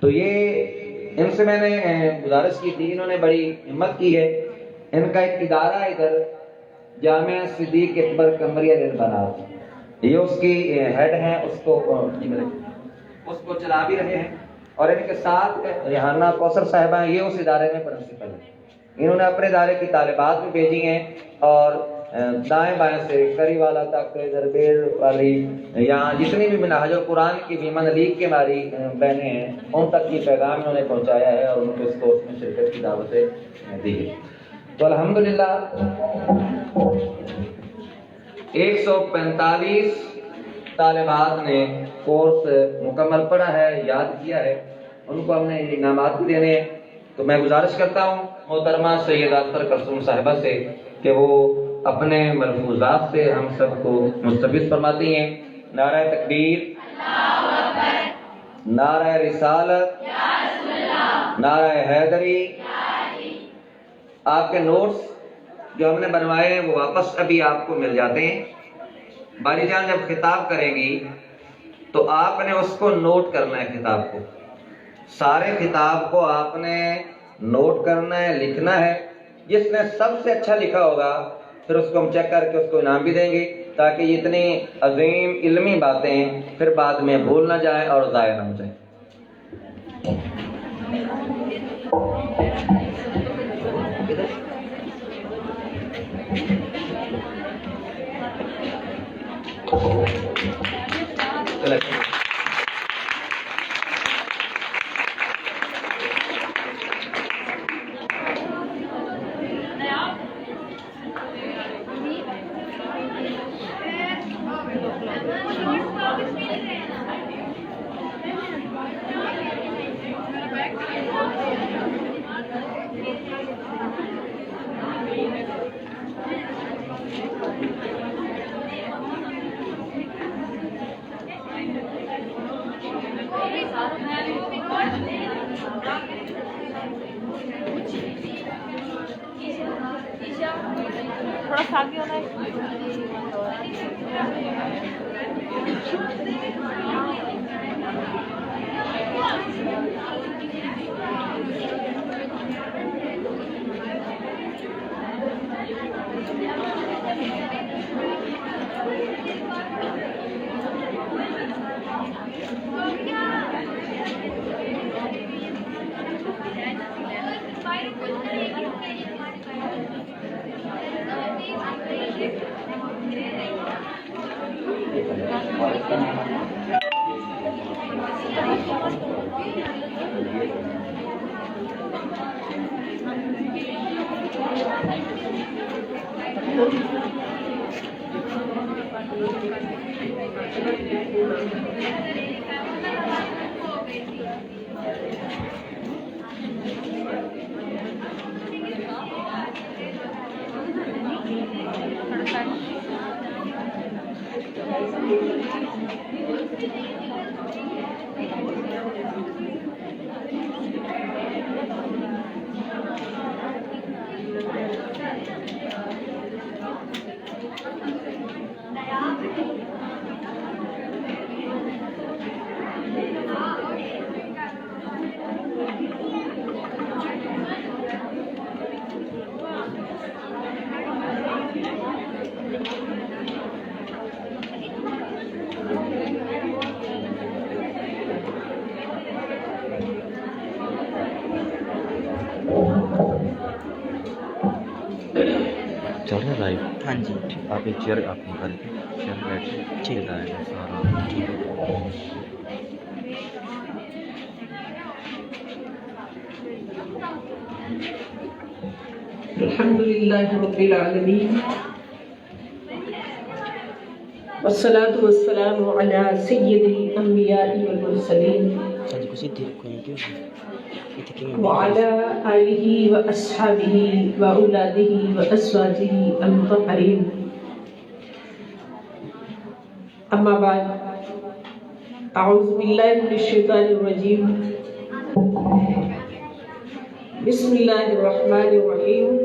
تو یہ ان سے میں نے گزارش کی تھی، انہوں نے بڑی ہمت کی ہے۔ ان کا ایک ادارہ ادھر جامعہ صدیق اکبر قمریہ دلبرات، یہ اس کی ہیڈ ہیں، اس کو چلا بھی رہے ہیں، اور ان کے ساتھ ریحانہ کوثر صاحبہ ہیں، یہ اس ادارے میں پرنسپل ہیں۔ انہوں نے اپنے ادارے کی طالبات بھی بھیجی ہیں، اور دائیں بائیں سے کری والا تک، دربیر والی، یہاں جتنی بھی منہاج القرآن کی ویمن لیگ کے ہماری بہنیں ہیں، ان تک یہ پیغام انہوں نے پہنچایا ہے اور ان کو اس کورس میں شرکت کی دعوتیں دی ہے۔ تو الحمدللہ 145 طالبات نے کورس مکمل پڑھا ہے، یاد کیا ہے، ان کو ہم نے انعامات بھی دینے ہیں۔ تو میں گزارش کرتا ہوں محترمہ سیدہ اختر کلثوم صاحبہ سے کہ وہ اپنے ملفوظات سے ہم سب کو مستفید فرماتی ہیں۔ نعرہ تکبیر، نعرہ رسالت، نعرہ حیدری۔ آپ کے نوٹس جو ہم نے بنوائے ہیں وہ واپس ابھی آپ کو مل جاتے ہیں۔ باری جان جب خطاب کرے گی تو آپ نے اس کو نوٹ کرنا ہے، خطاب کو، سارے خطاب کو آپ نے نوٹ کرنا ہے، لکھنا ہے۔ جس نے سب سے اچھا لکھا ہوگا پھر اس کو ہم چیک کر کے اس کو انعام بھی دیں گے، تاکہ یہ اتنی عظیم علمی باتیں پھر بعد میں بھول نہ جائیں اور ضائع نہ ہو جائیں۔ تھوڑا سا آگے ہونا ہے۔ چل رہا ہے لائیو؟ ہاں جی آپ ایک چیئر آپ نکال کے چیئر بیٹھ ٹھیک ہے سارا ٹھیک ہے۔ الحمدللہ رب العالمین والصلاة والسلام علی سید الانبیاء والمرسلین ہاں جی کچھ دیر کوئی کیوں وعلى آلہ واصحابہ واولادہ وازواجہ المطہرین، اما بعد، اعوذ باللہ من الشیطان الرجیم، بسم اللہ الرحمن الرحیم۔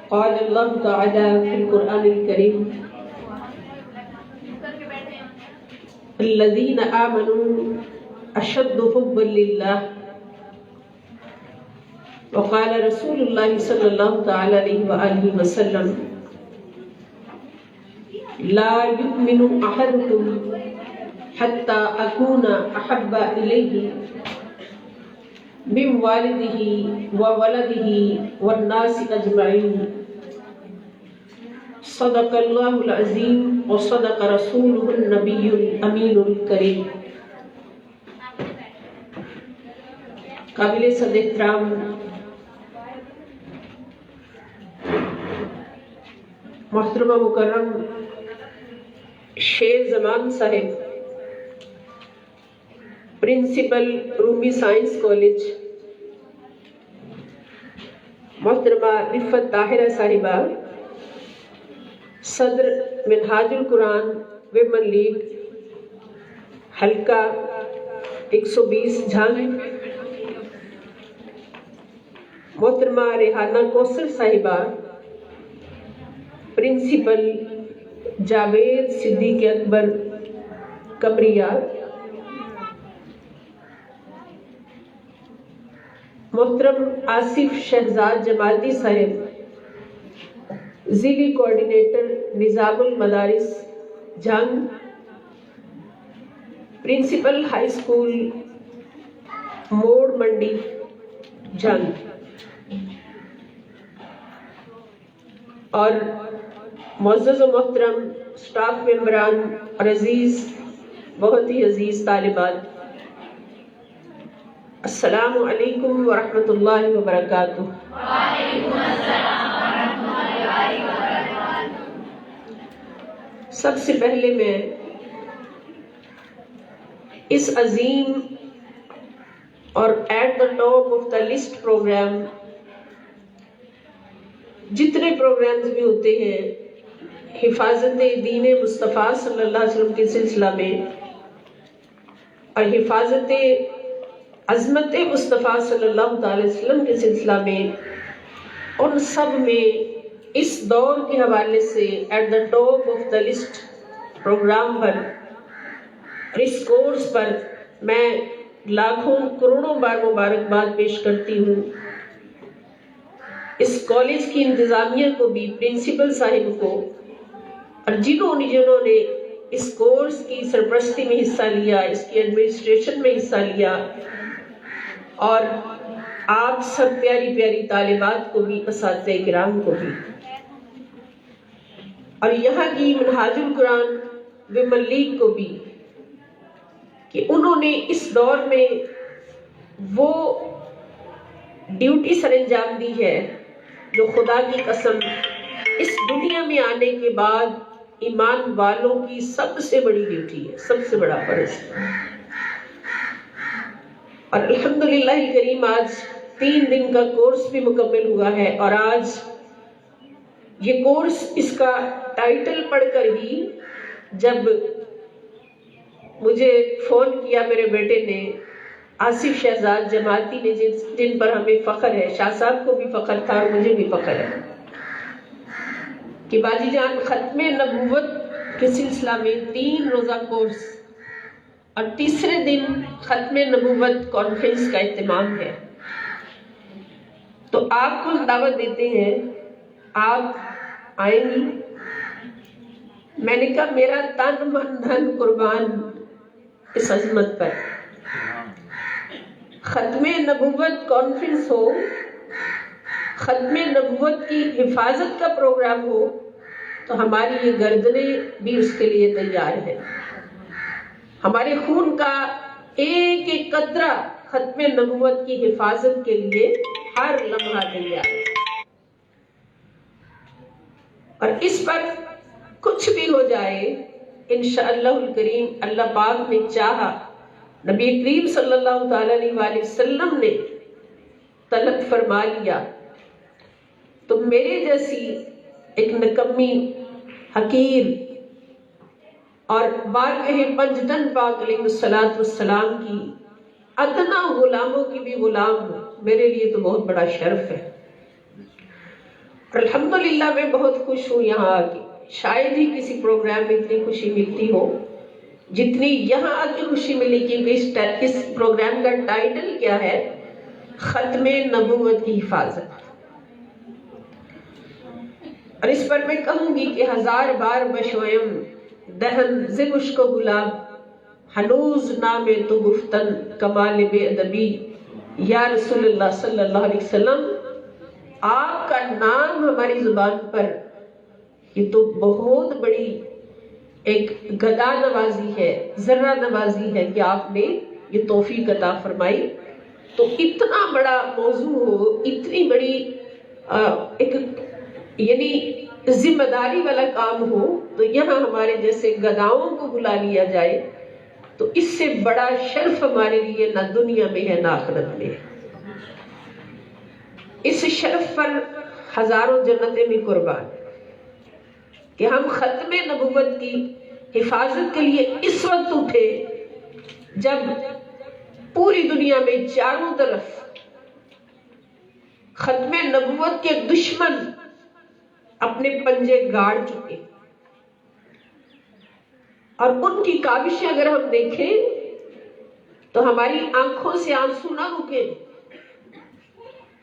قال اللہ تعالی فی القرآن الکریم الذین آمنوا اشد حبا للہ وقال رسول اللہ صلی اللہ تعالی علیہ وآلہ وسلم لا یؤمن احدکم حتی اکون احب الیہ من والدہ وولدہ والناس اجمعین صدق اللہ العظیم وصدق رسولہ النبی الامین الکریم۔ قابل صد احترام محترمہ مکرم شیر زمان صاحب، پرنسپل رومی سائنس کالج، محترمہ رفت طاہرہ صاحبہ، صدر منہاج القرآن ویمن لیگ حلقہ 120 جھانگ، محترمہ ریحانہ کوثر صاحبہ، پرنسپل جاوید صدیق اکبر کمریا، محترم آصف شہزاد جماعتی صاحب، ضلعی کوآرڈینیٹر نظام المدارس جھنگ، پرنسپل ہائی اسکول موڑ منڈی جھنگ، اور معزز و محترم اسٹاف ممبران اور بہت ہی عزیز طالبات، السلام علیکم ورحمۃ اللہ وبرکاتہ۔ سب سے پہلے میں اس عظیم اور at the top of the list program, جتنے پروگرامز بھی ہوتے ہیں حفاظت دین مصطفیٰ صلی اللہ علیہ وسلم کے سلسلہ میں اور حفاظت عظمت مصطفیٰ صلی اللہ تعالی وسلم کے سلسلہ میں، ان سب میں اس دور کے حوالے سے at the top of the list programme پر اور اس کورس پر میں لاکھوں کروڑوں بار مبارکباد پیش کرتی ہوں۔ اس کالج کی انتظامیہ کو بھی، پرنسپل صاحب کو، اور جنہوں نے اس کورس کی سرپرستی میں حصہ لیا، اس کی ایڈمنسٹریشن میں حصہ لیا، اور آپ سب پیاری پیاری طالبات کو بھی، اساتذہ کرام کو بھی، اور یہاں کی منہاج القرآن ویمن لیگ کو بھی، کہ انہوں نے اس دور میں وہ ڈیوٹی سر انجام دی ہے جو خدا کی قسم اس دنیا میں آنے کے بعد ایمان والوں کی سب سے بڑی ڈیوٹی ہے، سب سے بڑا فرض ہے۔ اور الحمدللہ الکریم آج 3 دن کا کورس بھی مکمل ہوا ہے، اور آج یہ کورس، اس کا ٹائٹل پڑھ کر ہی جب مجھے فون کیا میرے بیٹے نے، آصف شہزاد جماعتی نے، جن پر ہمیں فخر ہے، شاہ صاحب کو بھی فخر تھا اور مجھے بھی فخر ہے کہ باجی جان ختم نبوت کے سلسلہ میں 3 روزہ کورس اور تیسرے دن ختم نبوت کانفرنس کا اہتمام ہے، تو آپ کو دعوت دیتے ہیں، آپ آئیں گی؟ میں نے کہا میرا تن من دھن قربان اس عظمت پر، ختم نبوت کانفرنس ہو، ختم نبوت کی حفاظت کا پروگرام ہو، تو ہماری یہ گردنیں بھی اس کے لیے تیار ہیں، ہمارے خون کا ایک ایک قطرہ ختم نبوت کی حفاظت کے لیے ہر لمحہ تیار ہے، اور اس پر کچھ بھی ہو جائے انشاءاللہ الکریم، اللہ پاک نے چاہا، نبی کریم صلی اللہ تعالی علیہ وآلہ وسلم نے طلب فرما لیا، تو میرے جیسی ایک نکمی، حقیر اور بارگاہ پنجتن پاک علیہ السلام کی ادنا غلاموں کی بھی غلام ہوں، میرے لیے تو بہت بڑا شرف ہے۔ اور الحمدللہ میں بہت خوش ہوں یہاں آ کے، شاید ہی کسی پروگرام میں اتنی خوشی ملتی ہو جتنی یہاں آ کے خوشی ملی، کیونکہ اس پروگرام کا ٹائٹل کیا ہے؟ ختم نبوت کی حفاظت۔ اور اس پر میں کہوں گی کہ 1000 بار بشویم دہن ز مشک و گلاب، ہنوز نام تو گفتن کمال بے ادبی۔ یا رسول اللہ صلی اللہ علیہ وسلم، آپ کا نام ہماری زبان پر، یہ تو بہت بڑی ایک گدا نوازی ہے، ذرہ نوازی ہے کہ آپ نے یہ توفیق عطا فرمائی۔ تو اتنا بڑا موضوع ہو، اتنی بڑی ایک یعنی ذمہ داری والا کام ہو، تو یہاں ہمارے جیسے گداؤں کو بلا لیا جائے تو اس سے بڑا شرف ہمارے لیے نہ دنیا میں ہے نہ آخرت میں ہے۔ اس شرف پر ہزاروں جنتیں بھی قربان کہ ہم ختم نبوت کی حفاظت کے لیے اس وقت اٹھے جب پوری دنیا میں چاروں طرف ختم نبوت کے دشمن اپنے پنجے گاڑ چکے، اور ان کی کاوشیں اگر ہم دیکھیں تو ہماری آنکھوں سے آنسو نہ رکے،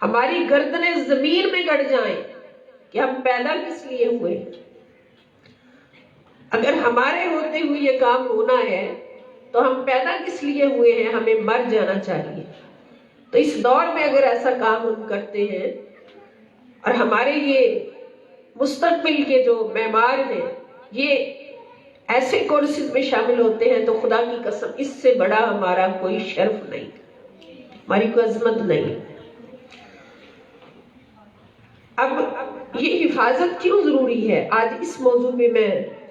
ہماری گردنیں زمین میں گڑ جائیں کہ ہم پیدا کس لیے ہوئے۔ اگر ہمارے ہوتے ہوئے یہ کام ہونا ہے تو ہم پیدا کس لیے ہوئے ہیں؟ ہمیں مر جانا چاہیے۔ تو اس دور میں اگر ایسا کام ہم کرتے ہیں اور ہمارے یہ مستقبل کے جو معمار ہیں یہ ایسے کورسز میں شامل ہوتے ہیں، تو خدا کی قسم اس سے بڑا ہمارا کوئی شرف نہیں، ہماری کوئی عظمت نہیں۔ اب یہ حفاظت کیوں ضروری ہے؟ آج اس موضوع پہ میں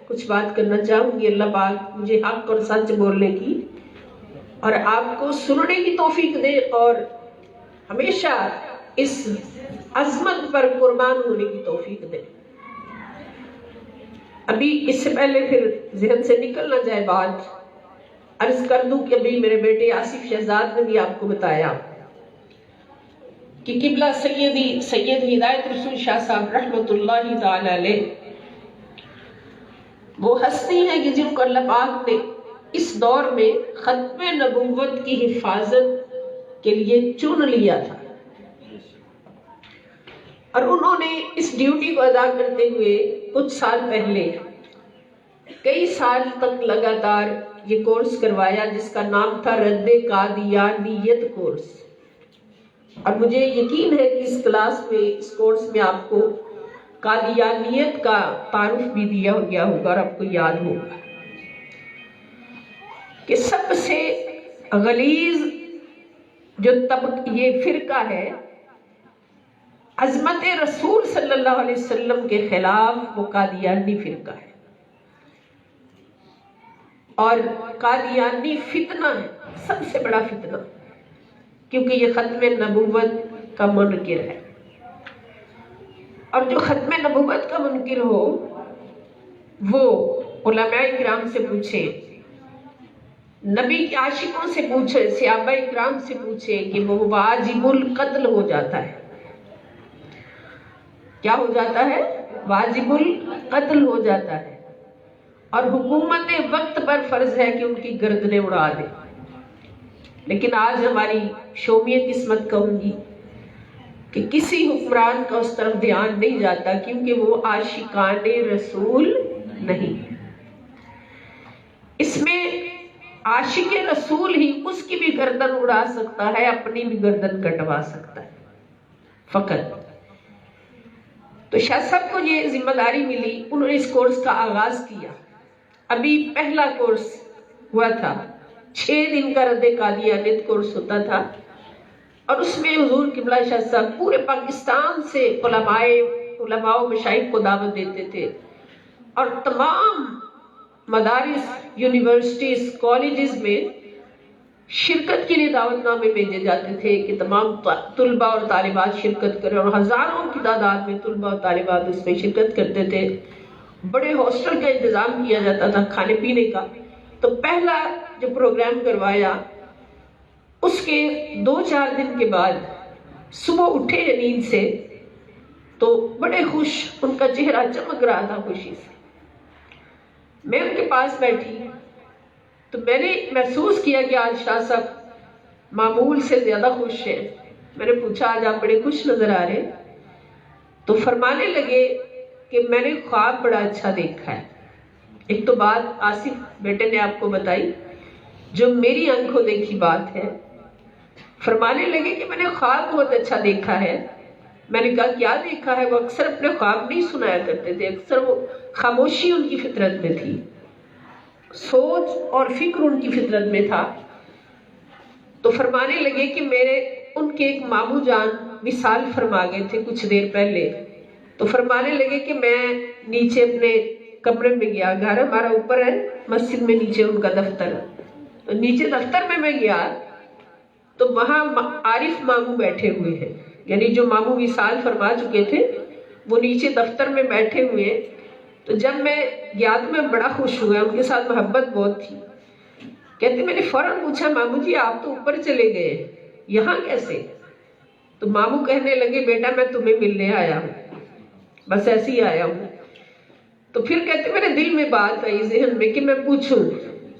کچھ بات کرنا چاہوں گی۔ اللہ پاک مجھے حق اور سچ بولنے کی اور آپ کو سننے کی توفیق دے، اور ہمیشہ اس عظمت پر قربان ہونے کی توفیق دے۔ ابھی اس سے پہلے پھر ذہن سے نکل نہ جائے بات، عرض کر دوں کہ ابھی میرے بیٹے آصف شہزاد نے بھی آپ کو بتایا کہ قبلہ سید ہدایت رسول شاہ صاحب رحمۃ اللہ تعالی علیہ وہ ہستی ہیں کہ جن کو اللہ پاک نے اس دور میں ختم نبوت کی حفاظت کے لیے چن لیا تھا، اور انہوں نے اس ڈیوٹی کو ادا کرتے ہوئے کچھ سال پہلے کئی سال تک لگاتار یہ کورس کروایا جس کا نام تھا رد قادیانیت کورس۔ اور مجھے یقین ہے کہ اس کلاس میں، اس کورس میں آپ کو قادیانیت کا تعارف بھی دیا گیا ہوگا اور آپ کو یاد ہوگا کہ سب سے غلیظ جو یہ فرقہ ہے عظمت رسول صلی اللہ علیہ وسلم کے خلاف، وہ قادیانی فرقہ ہے، اور قادیانی فتنہ ہے، سب سے بڑا فتنہ، کیونکہ یہ ختم نبوت کا منکر ہے۔ اور جو ختم نبوت کا منکر ہو وہ علماء کرام سے پوچھے، نبی کے عاشقوں سے پوچھے، صحابہ کرام سے پوچھے کہ وہ واجب القتل ہو جاتا ہے۔ کیا ہو جاتا ہے؟ واجب القتل ہو جاتا ہے، اور حکومت وقت پر فرض ہے کہ ان کی گردنیں اڑا دے۔ لیکن آج ہماری شومیت قسمت کہوں گی کہ کسی حکمران کا اس طرف دھیان نہیں جاتا، کیونکہ وہ عاشقان رسول نہیں۔ اس میں عاشق رسول ہی اس کی بھی گردن اڑا سکتا ہے، اپنی بھی گردن کٹوا سکتا ہے فقط۔ تو شاہ صاحب کو یہ ذمہ داری ملی، انہوں نے اس کورس کا آغاز کیا۔ ابھی پہلا کورس ہوا تھا، 6 دن کا رد قادیانیت کورس ہوتا تھا، اور اس میں حضور قبلہ شاہ صاحب پورے پاکستان سے علماء و مشائخ کو دعوت دیتے تھے، اور تمام مدارس، یونیورسٹیز، کالجز میں شرکت کے لیے دعوت نامے بھیجے جاتے تھے کہ تمام طلباء اور طالبات شرکت کریں، اور ہزاروں کی تعداد میں طلباء اور طالبات اس میں شرکت کرتے تھے۔ بڑے ہاسٹل کا انتظام کیا جاتا تھا کھانے پینے کا۔ تو پہلا جو پروگرام کروایا اس کے 2-4 دن کے بعد صبح اٹھے نیند سے تو بڑے خوش، ان کا چہرہ چمک رہا تھا خوشی سے۔ میں ان کے پاس بیٹھی تو میں نے محسوس کیا کہ آج شاہ صاحب معمول سے زیادہ خوش ہیں. میں نے پوچھا آج آپ بڑے خوش نظر آ رہے ہیں. تو فرمانے لگے کہ میں نے خواب بڑا اچھا دیکھا ہے. ایک تو بات آصف بیٹے نے آپ کو بتائی جو میری آنکھوں دیکھی بات ہے. فرمانے لگے کہ میں نے خواب بہت اچھا دیکھا ہے. میں نے کہا کیا دیکھا ہے؟ وہ اکثر اپنے خواب نہیں سنایا کرتے تھے، اکثر وہ خاموشی ان کی فطرت میں تھی، سوچ اور فکر ان کی فطرت میں تھا. تو فرمانے لگے کہ میرے ان کے ایک ماموں جان وصال فرما گئے تھے کچھ دیر پہلے. تو فرمانے لگے کہ میں نیچے اپنے کمرے میں گیا، گھر ہمارا اوپر ہے، مسجد میں نیچے ان کا دفتر. تو نیچے دفتر میں گیا تو وہاں عارف ماموں بیٹھے ہوئے ہیں، یعنی جو ماموں وصال فرما چکے تھے وہ نیچے دفتر میں بیٹھے ہوئے ہیں. تو جب میں گیا تو میں بڑا خوش ہوا، ان کے ساتھ محبت بہت تھی. کہتے میں نے فوراً پوچھا ماموں جی آپ تو اوپر چلے گئے یہاں کیسے؟ تو ماموں کہنے لگے بیٹا میں تمہیں ملنے آیا ہوں، بس ایسے ہی آیا ہوں. تو پھر کہتے میرے دل میں بات آئی ذہن میں کہ میں پوچھوں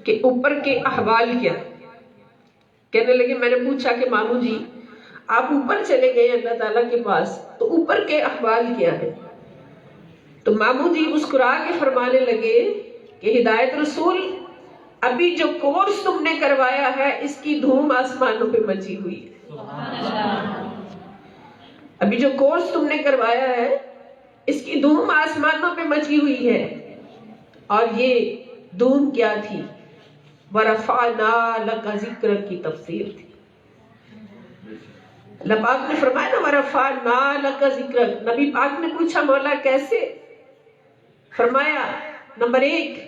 کہ اوپر کے احوال کیا. کہنے لگے میں نے پوچھا کہ ماموں جی آپ اوپر چلے گئے اللہ تعالیٰ کے پاس تو اوپر کے احوال کیا ہے؟ تو ماموں جی مسکرا کے فرمانے لگے کہ ہدایت رسول ابھی جو کورس تم نے کروایا ہے اس کی دھوم آسمانوں پہ مچی ہوئی ہے. ابھی جو کورس تم نے کروایا ہے اس کی دھوم آسمانوں پہ مچی ہوئی ہے. اور یہ دھوم کیا تھی؟ وَرَفَعْنَا لَكَ ذِكْرَكَ کی تفسیر تھی. اللہ پاک نے فرمایا نا وَرَفَعْنَا لَكَ ذِكْرَكَ. نبی پاک نے پوچھا مولا کیسے؟ فرمایا نمبر 1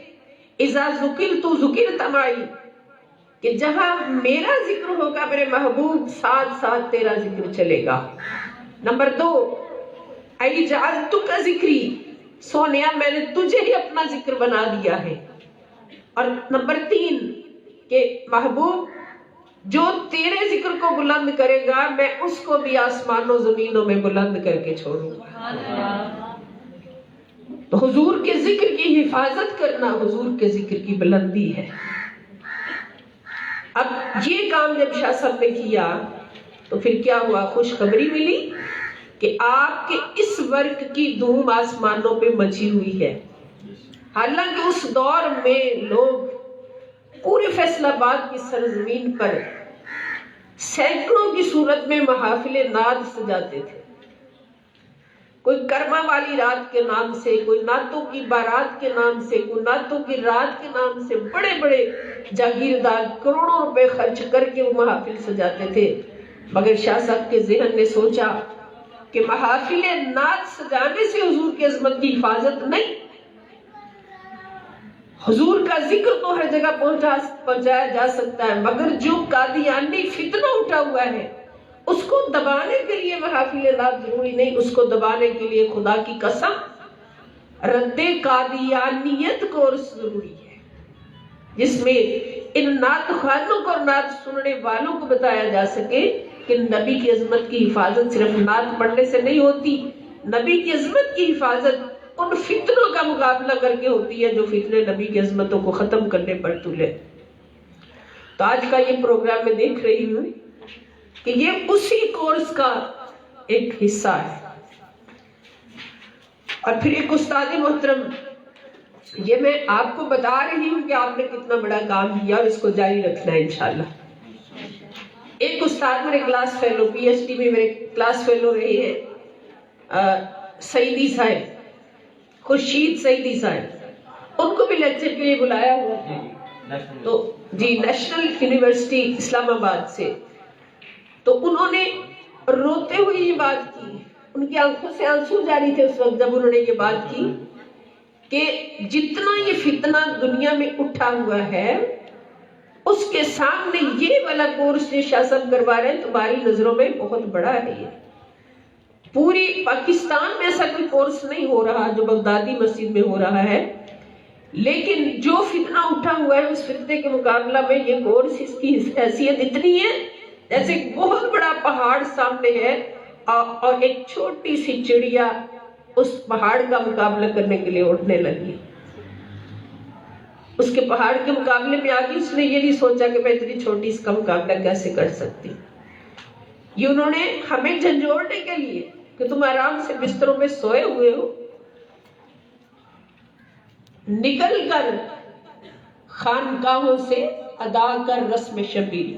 اِذَا ذُكِرْتُ ذُكِرْتَ مَعِي کہ جہاں میرا ذکر ہوگا میرے محبوب ساتھ ساتھ تیرا ذکر چلے گا. نمبر 2 اَيْ جَعَلْتُكَ ذِكْرِي سونیا میں نے تجھے ہی اپنا ذکر بنا دیا ہے. اور نمبر 3 کہ محبوب جو تیرے ذکر کو بلند کرے گا میں اس کو بھی آسمانوں زمینوں میں بلند کر کے چھوڑوں گا. تو حضور کے ذکر کی حفاظت کرنا حضور کے ذکر کی بلندی ہے. اب یہ کام جب شاہ صاحب نے کیا تو پھر کیا ہوا؟ خوشخبری ملی کہ آپ کے اس ورک کی دھوم آسمانوں پہ مچی ہوئی ہے. حالانکہ اس دور میں لوگ پورے فیصل آباد کی سرزمین پر سینکڑوں کی صورت میں محافل نعت سجاتے تھے. کوئی کرما والی رات کے نام سے، کوئی نعتوں کی بارات کے نام سے، کوئی نعتوں کی رات کے نام سے بڑے بڑے جاگیردار کروڑوں روپے خرچ کر کے وہ محافل سجاتے تھے. مگر شاہ صاحب کے ذہن نے سوچا کہ محافل نعت سجانے سے حضور کی عظمت کی حفاظت نہیں، حضور کا ذکر تو ہر جگہ پہنچایا جا سکتا ہے، مگر جو قادیانی فتنہ اٹھا ہوا ہے اس کو دبانے کے لیے محافل نعت ضروری نہیں، اس کو دبانے کے لیے خدا کی قسم رد قادیانیت کورس ضروری ہے، جس میں ان نعت خوانوں کو اور نعت سننے والوں کو بتایا جا سکے کہ نبی کی عظمت کی حفاظت صرف نعت پڑھنے سے نہیں ہوتی، نبی کی عظمت کی حفاظت ان فتنوں کا مقابلہ کر کے ہوتی ہے جو فتنے نبی کی عظمتوں کو ختم کرنے پر تلے. تو آج کا یہ پروگرام میں دیکھ رہی ہوں کہ یہ اسی کورس کا ایک حصہ ہے. اور پھر ایک استاد محترم، یہ میں آپ کو بتا رہی ہوں کہ آپ نے کتنا بڑا کام کیا اور اس کو جاری رکھنا ہے انشاءاللہ. ایک استاد میرے class fellow P H D میں میرے کلاس فیلو رہے ہیں سعیدی صاحب، خورشید سعیدی صاحب، ان کو بھی لیکچر کے لیے بلایا ہوا تھا. تو جی نیشنل یونیورسٹی اسلام آباد سے. تو انہوں نے روتے ہوئے یہ بات کی، ان کی آنکھوں سے آنسو جاری تھے اس وقت جب انہوں نے یہ بات کی کہ جتنا یہ فتنہ دنیا میں اٹھا ہوا ہے اس کے سامنے یہ والا کورس جو شاہ صاحب کروا رہے ہیں تمہاری نظروں میں بہت بڑا ہے. یہ پوری پاکستان میں ایسا کوئی کورس نہیں ہو رہا جو بغدادی مسجد میں ہو رہا ہے، لیکن جو فتنہ اٹھا ہوا ہے اس فتنے کے مقابلہ میں یہ کورس اس کی حیثیت اتنی ہے جیسے ایک بہت بڑا پہاڑ سامنے ہے اور ایک چھوٹی سی چڑیا اس پہاڑ کا مقابلہ کرنے کے لیے اٹھنے لگی. اس کے پہاڑ کے مقابلے میں آگے اس نے یہ نہیں سوچا کہ میں اتنی چھوٹی اس کا مقابلہ کیسے کر سکتی. یہ انہوں نے ہمیں جھنجھوڑنے کے لیے کہ تم آرام سے بستروں میں سوئے ہوئے ہو، نکل کر خانقاہوں سے ادا کر رسم شبیری.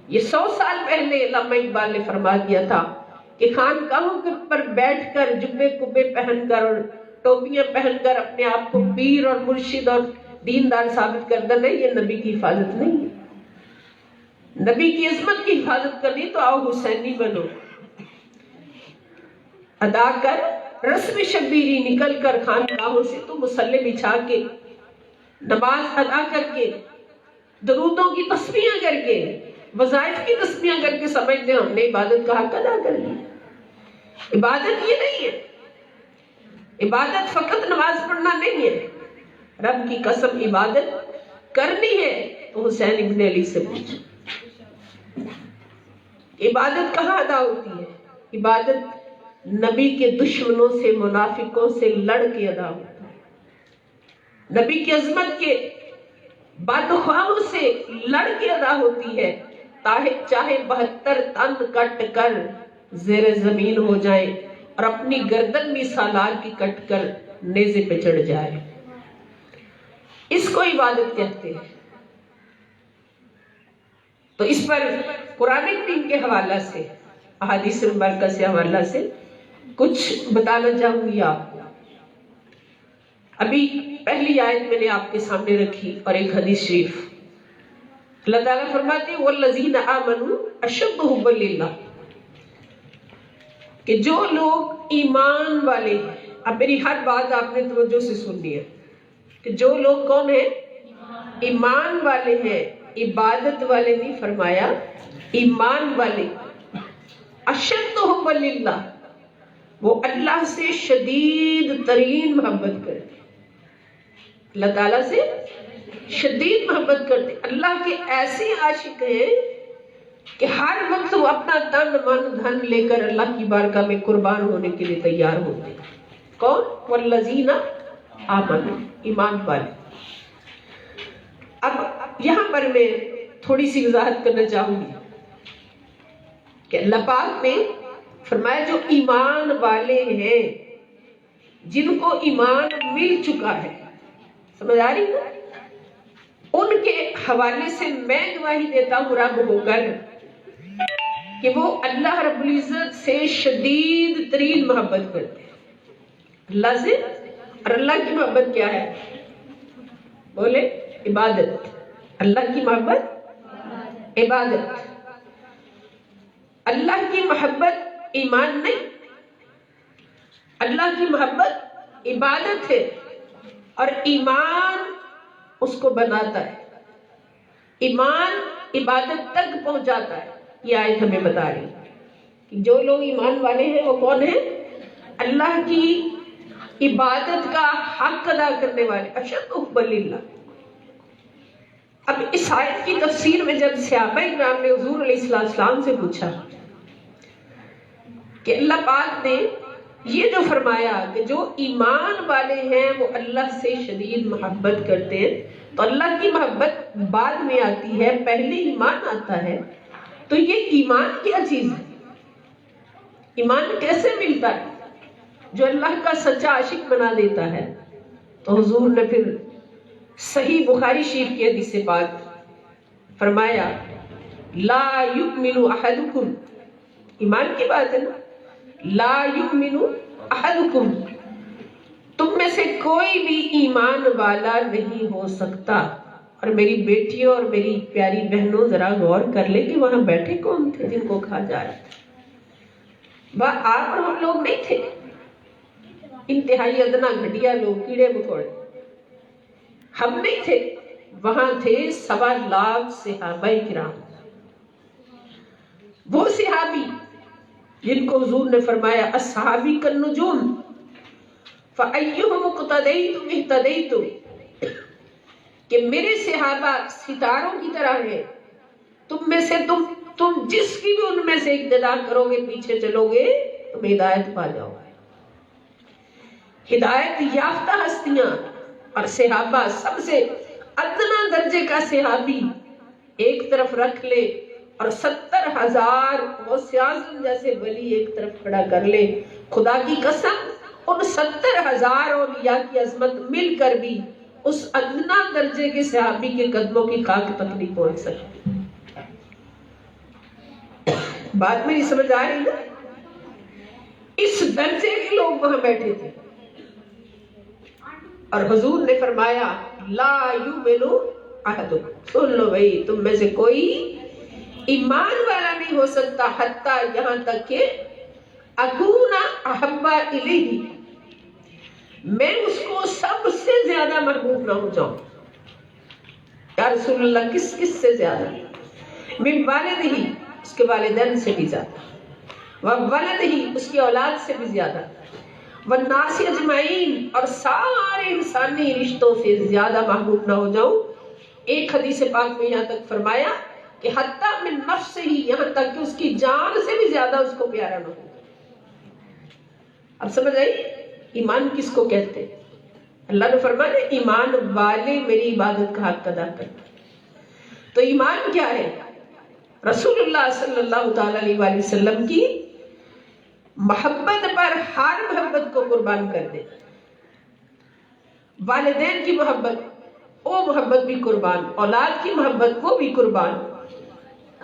یہ 100 سال پہلے علامہ اقبال نے فرما دیا تھا کہ خانقاہوں کے اوپر بیٹھ کر جبے کبے پہن کر اور ٹوپیاں پہن کر اپنے آپ کو پیر اور مرشد اور دیندار ثابت کرنا نہیں، یہ نبی کی حفاظت نہیں ہے. نبی کی عظمت کی حفاظت کرنی تو آؤ حسینی بنو. ادا کر رسم شبیری، نکل کر خانقاہوں سے تو مصلی بچھا کے، نماز ادا کر کے، درودوں کی تسبیحاں کر کے، وظائف کی تسبیحاں کر کے سمجھتے ہم نے عبادت کا حق ادا کر لی. عبادت یہ نہیں ہے. عبادت فقط نماز پڑھنا نہیں ہے. رب کی قسم عبادت کرنی ہے تو حسین ابن علی سے پوچھو. عبادت کہاں ادا ہوتی ہے؟ عبادت نبی کے دشمنوں سے، منافقوں سے لڑ کے ادا ہوتا ہے. نبی کی عظمت کے بدخواہوں سے لڑ کے ادا ہوتی ہے، چاہے 72 تن کٹ کر زیر زمین ہو جائے اور اپنی گردن بھی سالار کی کٹ کر نیزے پہ چڑھ جائے. اس کو عبادت کہتے ہیں. تو اس پر قرآن کریم کے حوالہ سے، احادیث مبارکہ سے حوالہ سے کچھ بتانا چاہوں گی آپ کو. ابھی پہلی آیت میں نے آپ کے سامنے رکھی اور ایک حدیث شریف. اللہ تعالیٰ فرماتے ہیں وَالَّذِينَ آمَنُوا أَشَدُّ حُبًّا لِلَّهِ، کہ جو لوگ ایمان والے ہیں. اب میری ہر بات آپ نے توجہ سے سننی ہے کہ جو لوگ کون ہیں؟ ایمان والے ہیں. عبادت والے نہیں فرمایا، ایمان والے. اشد حب للہ، وہ اللہ سے شدید ترین محبت کرتے ہیں. اللہ تعالیٰ سے شدید محبت کرتے. اللہ کے ایسے عاشق ہیں کہ ہر وقت وہ اپنا تن من دھن لے کر اللہ کی بارگاہ میں قربان ہونے کے لیے تیار ہوتے ہیں. کون؟ والذین آمنوا، ایمان والے. اب یہاں پر میں تھوڑی سی وضاحت کرنا چاہوں گی کہ اللہ پاک نے فرمایا جو ایمان والے ہیں، جن کو ایمان مل چکا ہے. سمجھ آ رہی ہے؟ ان کے حوالے سے میں گواہی دیتا ہوں رب ہو کر کہ وہ اللہ رب العزت سے شدید ترین محبت کرتے ہیں. اللہ سے. اور اللہ کی محبت کیا ہے؟ بولے عبادت. اللہ کی محبت عبادت. اللہ کی محبت ایمان نہیں، اللہ کی محبت عبادت ہے. اور ایمان اس کو بناتا ہے، ایمان عبادت تک پہنچاتا ہے. یہ آیت ہمیں بتا رہی ہے کہ جو لوگ ایمان والے ہیں وہ کون ہیں؟ اللہ کی عبادت کا حق ادا کرنے والے. اشد حب للہ. اب اس آیت کی تفسیر میں جب صحابہ کرام نے حضور علیہ السلام سے پوچھا کہ اللہ پاک نے یہ جو فرمایا کہ جو ایمان والے ہیں وہ اللہ سے شدید محبت کرتے ہیں، تو اللہ کی محبت بعد میں آتی ہے، پہلے ایمان آتا ہے. تو یہ ایمان کیا چیز ہے؟ ایمان کیسے ملتا ہے؟ جو اللہ کا سچا عاشق بنا دیتا ہے. تو حضور نے پھر صحیح بخاری شریف کی حدیث سے بات فرمایا لا یؤمن احدکم، ایمان کی بات ہے نا. لا یؤمن احدکم، تم میں سے کوئی بھی ایمان والا نہیں ہو سکتا. اور میری بیٹیوں اور میری پیاری بہنوں ذرا غور کر لیں کہ وہاں بیٹھے کون تھے جن کو کہا جا رہا تھا؟ آپ اور ہم لوگ نہیں تھے، انتہائی ادنا گھٹیا لوگ، کیڑے مکوڑے. ہم نہیں تھے، وہاں تھے 1.25 لاکھ صحابہ کرام. وہ صحابی جن کو حضور نے فرمایا اصحابی کالنجوم فأیہم اقتدیتم اہتدیتم، کہ میرے صحابہ ستاروں کی طرح ہیں، تم میں سے تم جس کی بھی ان میں سے اقتدا کرو گے، پیچھے چلو گے، تم ہدایت پا جاؤ گے. ہدایت یافتہ ہستیاں اور صحابہ سب سے ادنا درجے کا صحابی ایک طرف رکھ لے اور 70,000 غوث اعظم جیسے ولی ایک طرف کھڑا کر لے، خدا کی قسم ان 70,000 اولیاء کی عظمت مل کر بھی اس ادنا درجے کے صحابی کے قدموں کی خاک تک نہیں پہنچ سکتی۔ بات میری سمجھ آ رہی نا؟ اس درجے کے لوگ وہاں بیٹھے تھے اور حضور نے فرمایا لا یؤمن احدکم، سن لو بھائی، تم میں سے کوئی ایمان والا نہیں ہو سکتا حتیٰ یہاں تک کہ اکون احب الیہ، میں اس کو سب سے زیادہ محبوب نہ ہو جاؤں۔ یا رسول اللہ کس سے زیادہ؟ من والدہ، اس کے والدین سے بھی زیادہ، وولدہ، اس کی اولاد سے بھی زیادہ، والناس اجمعین، اور سارے انسانی رشتوں سے زیادہ محبوب نہ ہو جاؤں۔ ایک حدیث پاک میں یہاں تک فرمایا کہ حتیٰ من نفسہ، یہاں تک کہ اس کی جان سے بھی زیادہ اس کو پیارا نہ ہو۔ اب سمجھ آئی ایمان کس کو کہتے ہیں؟ اللہ نے فرمایا ایمان والے میری عبادت کا حق ادا کرتے۔ تو ایمان کیا ہے؟ رسول اللہ صلی اللہ تعالی علیہ وآلہ وسلم کی محبت پر ہر محبت کو قربان کر دے، والدین کی محبت وہ محبت بھی قربان، اولاد کی محبت وہ بھی قربان،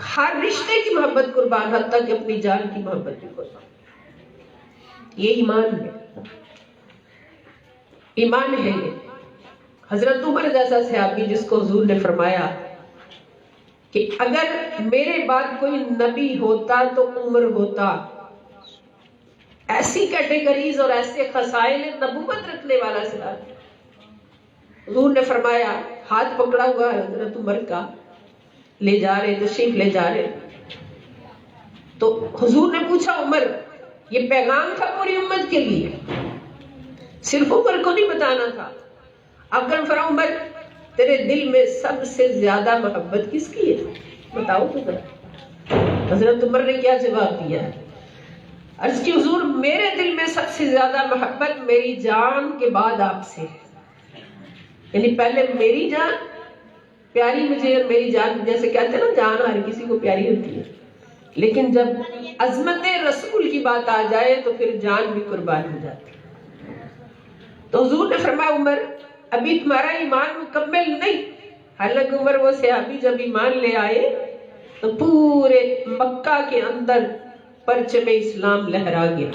ہر رشتے کی محبت قربان، حتیٰ کہ اپنی جان کی محبت بھی قربان۔ یہ ایمان ہے، ایمان ہے یہ۔ حضرت عمر جیسا صحابی جس کو حضور نے فرمایا کہ اگر میرے بعد کوئی نبی ہوتا تو عمر ہوتا، ایسی کیٹیگریز اور ایسے خصائل نبوت رکھنے والا صحابی۔ حضور نے فرمایا، ہاتھ پکڑا ہوا ہے حضرت عمر کا، لے جا رہے، تشریف لے جا رہے، تو حضور نے پوچھا عمر یہ پیغام تھا پوری امت کے لیے، صرف عمر کو نہیں بتانا تھا؟ اب کہا فرمایا عمر تیرے دل میں سب سے زیادہ محبت کس کی ہے بتاؤ تو ذرا۔ حضرت عمر نے کیا جواب دیا؟ عرض کی حضور میرے دل میں سب سے زیادہ محبت میری جان کے بعد آپ سے ہے، یعنی پہلے میری جان پیاری مجھے، اور میری جان جیسے کہتے ہیں نا جان ہر کسی کو پیاری ہوتی ہے، لیکن جب عظمت رسول کی بات آ جائے تو پھر جان بھی قربان ہو جاتی ہے۔ تو حضور نے فرمایا عمر ابھی تمہارا ایمان مکمل نہیں۔ حالانکہ عمر وہ صحابی جب ایمان لے آئے تو پورے مکہ کے اندر پرچم اسلام لہرا گیا،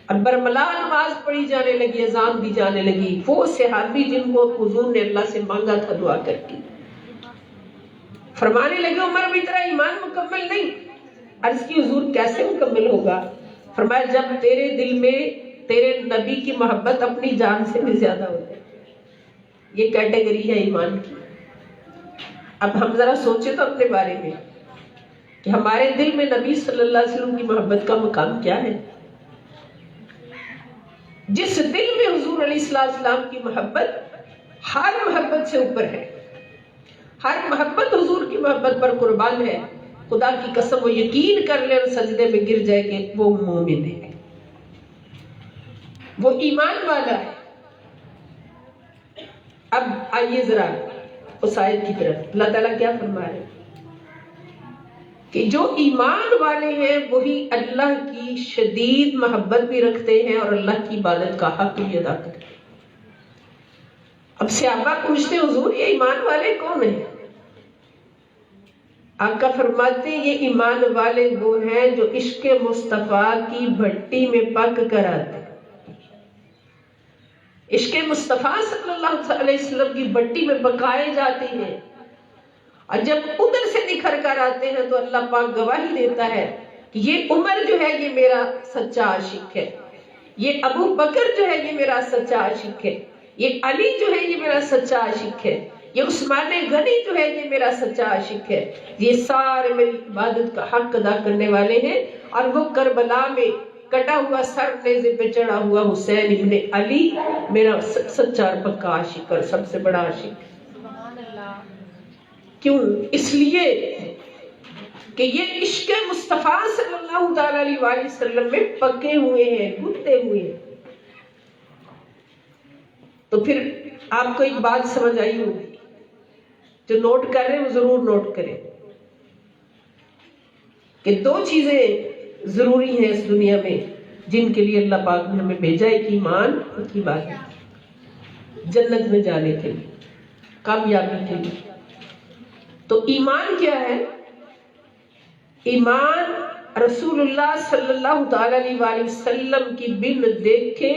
اور برملا نماز پڑھی جانے لگی، اذان دی جانے لگی۔ وہ صحابی جن کو حضور نے اللہ سے مانگا تھا دعا کر کے، فرمانے لگے عمر بھی تیرا ایمان مکمل نہیں۔ عرض کی حضور کیسے مکمل ہوگا؟ فرمایا جب تیرے دل میں تیرے نبی کی محبت اپنی جان سے بھی زیادہ ہو جائے۔ یہ کیٹیگری ہے ایمان کی۔ اب ہم ذرا سوچیں تو اپنے بارے میں کہ ہمارے دل میں نبی صلی اللہ علیہ وسلم کی محبت کا مقام کیا ہے؟ جس دل میں حضور علیہ السلام کی محبت ہر محبت سے اوپر ہے، ہر محبت حضور کی محبت پر قربان ہے، خدا کی قسم وہ یقین کر لے اور سجدے میں گر جائے کہ وہ مومن ہے، وہ ایمان والا ہے۔ اب آئیے ذرا اس آیت کی طرف، اللہ تعالیٰ کیا فرما رہے ہیں کہ جو ایمان والے ہیں وہی اللہ کی شدید محبت بھی رکھتے ہیں اور اللہ کی عبادت کا حق بھی ادا کرتے ہیں۔ اب صحابہ پوچھتے ہیں حضور یہ ایمان والے کون ہیں؟ آقا فرماتے ہیں یہ ایمان والے وہ ہیں جو عشق مصطفیٰ کی بھٹی میں پک کر آتے ہیں۔ عشق مصطفیٰ صلی اللہ علیہ وسلم کی بھٹی میں پکائے جاتے ہیں، اور جب ادھر سے نکھر کر آتے ہیں تو اللہ پاک گواہی دیتا ہے کہ یہ عمر جو ہے یہ میرا سچا عاشق ہے، یہ ابو بکر جو ہے یہ میرا سچا عاشق ہے، یہ علی جو ہے یہ میرا سچا عاشق ہے، یہ عثمان غنی جو ہے یہ میرا سچا عاشق ہے، یہ سارے میری عبادت کا حق ادا کرنے والے ہیں۔ اور وہ کربلا میں کٹا ہوا سر نیزے پہ چڑھا ہوا حسین ابن علی میرا سچا اور پکا عاشق اور سب سے بڑا عاشق ہے۔ کیوں؟ اس لیے کہ یہ عشق مصطفیٰ صلی اللہ تعالی علیہ وآلہ وسلم میں پکے ہوئے ہیں، گھتے ہوئے ہیں۔ تو پھر آپ کو ایک بات سمجھ آئی ہوگی، جو نوٹ کر رہے ہیں وہ ضرور نوٹ کریں کہ دو چیزیں ضروری ہیں اس دنیا میں جن کے لیے اللہ پاک نے ہمیں بھیجا، ایک ایمان، ایک عبادت، جنت میں جانے کے لیے، کامیابی کے لیے۔ تو ایمان کیا ہے؟ ایمان رسول اللہ صلی اللہ تعالی علیہ وآلہ وسلم کی بن دیکھے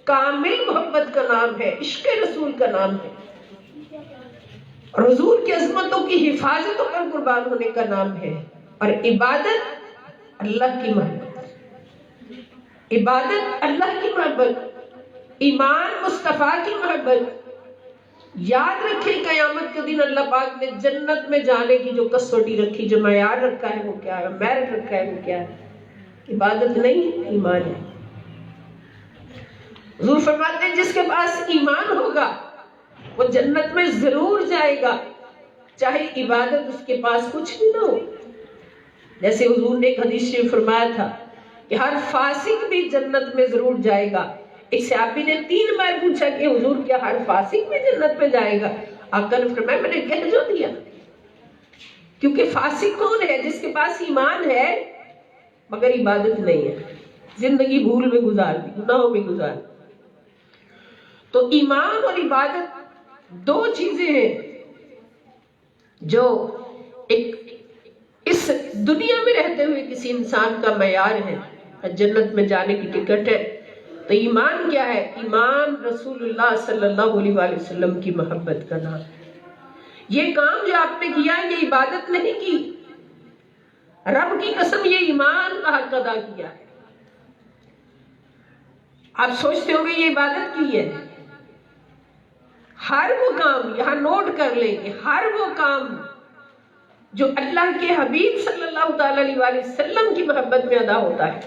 کامل محبت کا نام ہے، عشق رسول کا نام ہے، اور حضور کی عظمتوں کی حفاظتوں پر قربان ہونے کا نام ہے۔ اور عبادت اللہ کی محبت، عبادت اللہ کی محبت، ایمان مصطفیٰ کی محبت۔ یاد رکھیں قیامت کے دن اللہ پاک نے جنت میں جانے کی جو کسوٹی رکھی، جو معیار رکھا ہے وہ کیا ہے، میرٹ رکھا ہے وہ کیا ہے؟ عبادت نہیں، ایمان ہے۔ حضور فرماتے ہیں جس کے پاس ایمان ہوگا وہ جنت میں ضرور جائے گا، چاہے عبادت اس کے پاس کچھ بھی نہ ہو۔ جیسے حضور نے ایک حدیث میں فرمایا تھا کہ ہر فاسق بھی جنت میں ضرور جائے گا۔ ایک صحابی نے 3 بار پوچھا کہ حضور کیا ہر فاسق بھی جنت میں جائے گا؟ آقا نے فرمایا میں نے کہہ جو دیا، کیونکہ فاسق کون ہے؟ جس کے پاس ایمان ہے مگر عبادت نہیں ہے، زندگی بھول میں گزار دی، گناہوں میں گزار دی۔ تو ایمان اور عبادت دو چیزیں ہیں جو ایک اس دنیا میں رہتے ہوئے کسی انسان کا معیار ہے، جنت میں جانے کی ٹکٹ ہے۔ تو ایمان کیا ہے؟ ایمان رسول اللہ صلی اللہ علیہ وآلہ وسلم کی محبت کا نام ہے۔ یہ کام جو آپ نے کیا یہ عبادت نہیں کی، رب کی قسم یہ ایمان کا حق ادا کیا ہے۔ آپ سوچتے ہوں گے یہ عبادت کی ہے؟ ہر وہ کام، یہاں نوٹ کر لیں کہ ہر وہ کام جو اللہ کے حبیب صلی اللہ تعالی علیہ وآلہ وسلم کی محبت میں ادا ہوتا ہے،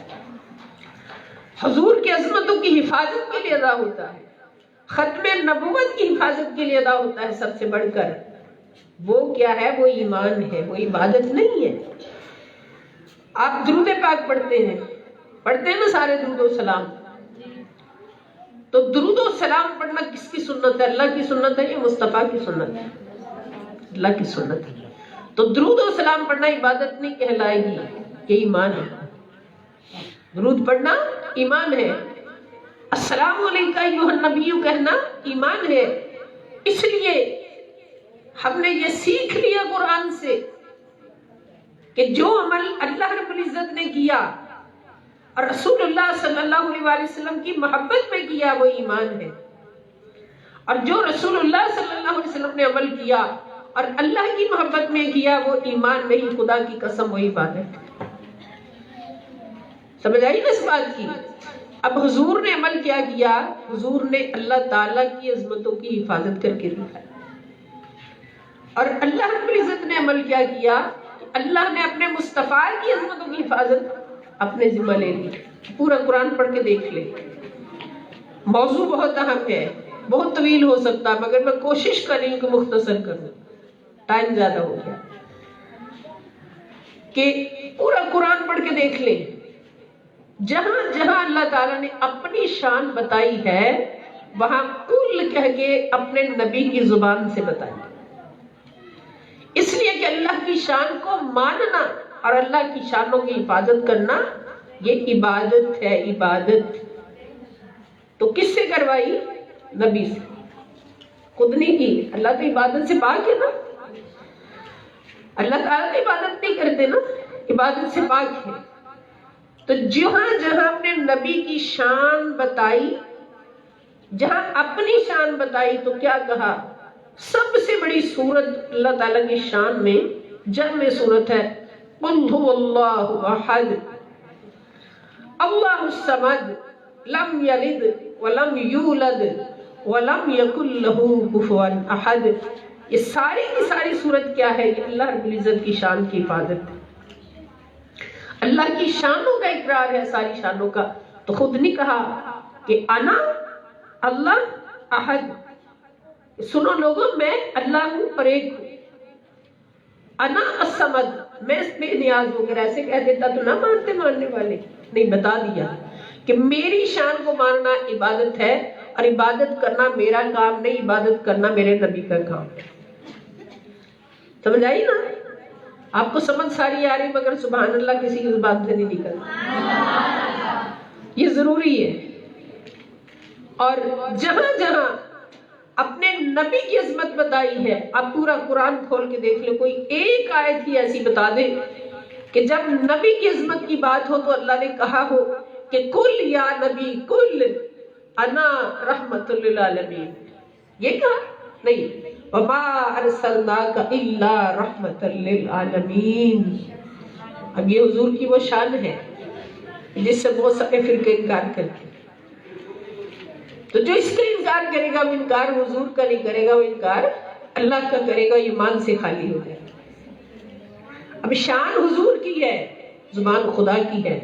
حضور کی عظمتوں کی حفاظت کے لیے ادا ہوتا ہے، ختم نبوت کی حفاظت کے لیے ادا ہوتا ہے، سب سے بڑھ کر وہ کیا ہے؟ وہ ایمان ہے، وہ عبادت نہیں ہے۔ آپ درود پاک پڑھتے ہیں نا سارے درود و سلام، تو درود و سلام پڑھنا کس کی سنت ہے؟ اللہ کی سنت ہے یا مصطفیٰ کی سنت ہے؟ اللہ کی سنت ہے۔ تو درود و سلام پڑھنا عبادت نہیں کہلائے گی، یہ ایمان ہے۔ درود پڑھنا ایمان ہے، السلام علیکم ایھا النبی کہنا ایمان ہے۔ اس لیے ہم نے یہ سیکھ لیا قرآن سے کہ جو عمل اللہ رب العزت نے کیا اور رسول اللہ صلی اللہ علیہ وآلہ وسلم کی محبت میں کیا وہ ایمان ہے، اور جو رسول اللہ صلی اللہ علیہ وسلم نے عمل کیا اور اللہ کی محبت میں کیا وہ ایمان نہیں، خدا کی قسم وہ عبادت ہے۔ سمجھ آئی نا اس بات کی؟ اب حضور نے عمل کیا کیا؟ حضور نے اللہ تعالیٰ کی عظمتوں کی حفاظت کر کے دکھایا، اور اللہ رب العزت نے عمل کیا کیا؟ اللہ نے اپنے مصطفیٰ کی عظمتوں کی حفاظت اپنے ذمہ لے لی۔ پورا قرآن پڑھ کے دیکھ لیں، موضوع بہت اہم ہے، بہت طویل ہو سکتا ہے، مگر میں کوشش کر رہی ہوں کہ مختصر کروں، ٹائم زیادہ ہو گیا، کہ پورا قرآن پڑھ کے دیکھ لیں، جہاں جہاں اللہ تعالیٰ نے اپنی شان بتائی ہے وہاں کل کہہ کے اپنے نبی کی زبان سے بتائی، اس لیے کہ اللہ کی شان کو ماننا اور اللہ کی شانوں کی حفاظت کرنا یہ عبادت ہے۔ عبادت تو کس سے کروائی؟ نبی سے، خود نہیں کی۔ اللہ تو عبادت سے پاک ہے نا، اللہ تعالیٰ تو عبادت نہیں کرتے نا، عبادت سے پاک ہے۔ تو جہاں جہاں اپنے نبی کی شان بتائی، جہاں اپنی شان بتائی تو کیا کہا؟ سب سے بڑی سورت اللہ تعالیٰ کی شان میں جامع سورت ہے قل هو اللہ احد اللہ الصمد لم یلد ولم یولد ولم یکن لہ کفوا احد۔ یہ ساری کی ساری سورت کیا ہے؟ یہ اللہ رب العزت کی شان کی حفاظت ہے، اللہ کی شانوں کا اقرار ہے، ساری شانوں کا۔ تو خود نہیں کہا کہ انا اللہ احد، سنو لوگوں میں اللہ ہوں اور ایک ہوں، انا الصمد میں بے نیاز ہوں۔ اگر ایسے کہہ دیتا تو نہ مانتے ماننے والے، نہیں، بتا دیا کہ میری شان کو ماننا عبادت ہے اور عبادت کرنا میرا کام نہیں، عبادت کرنا میرے نبی کا کام ہے۔ سمجھ آئی نا؟ آپ کو سمجھ ساری آ رہی مگر سبحان اللہ کسی کی زبان سے نہیں نکلتا، یہ ضروری ہے۔ اور جہاں جہاں اپنے نبی کی عظمت بتائی ہے، آپ پورا قرآن کھول کے دیکھ لو، کوئی ایک آیت ہی ایسی بتا دے کہ جب نبی کی عظمت کی بات ہو تو اللہ نے کہا ہو کہ کل یا نبی کل انا رحمت للعالمین، یہ کہا نہیں، وما ارسلناک الا رحمت للعالمین۔ اب یہ حضور کی وہ شان ہے جس سے بہت سارے فرقے انکار کرتے ہیں۔ تو جو اس کا انکار کرے گا وہ انکار حضور کا نہیں کرے گا، وہ انکار اللہ کا کرے گا، ایمان سے خالی ہو جائے گا۔ اب شان حضور کی ہے، زبان خدا کی ہے،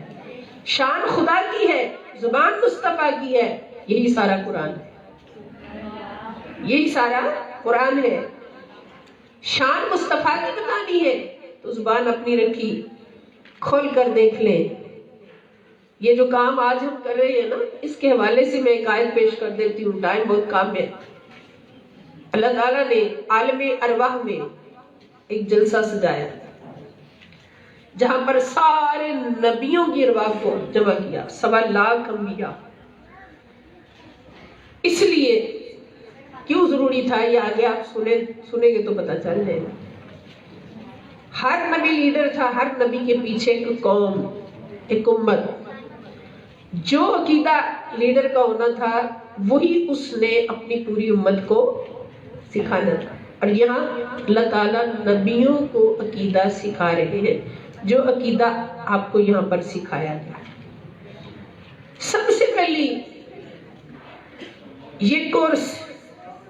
شان خدا کی ہے، زبان مصطفیٰ کی ہے، یہی سارا قرآن ہے، یہی سارا قرآن ہے۔ شان مصطفیٰ کی بتانی ہے تو زبان اپنی رکھی، کھول کر دیکھ لیں۔ یہ جو کام آج ہم کر رہے ہیں نا، اس کے حوالے سے میں ایک آیت پیش کر دیتی ہوں، ٹائم بہت کم ہے۔ اللہ تعالیٰ نے عالم ارواح میں ایک جلسہ سجایا جہاں پر سارے نبیوں کی ارواح کو جمع کیا، 1.25 انبیاء۔ اس لیے کیوں ضروری تھا یہ آگے آپ سنیں گے تو پتہ چل جائے گا۔ ہر نبی لیڈر تھا، ہر نبی کے پیچھے ایک قوم، ایک امت۔ جو عقیدہ لیڈر کا ہونا تھا وہی اس نے اپنی پوری امت کو سکھانا تھا، اور یہاں اللہ تعالیٰ نبیوں کو عقیدہ سکھا رہے ہیں، جو عقیدہ آپ کو یہاں پر سکھایا گیا۔ سب سے پہلی یہ کورس،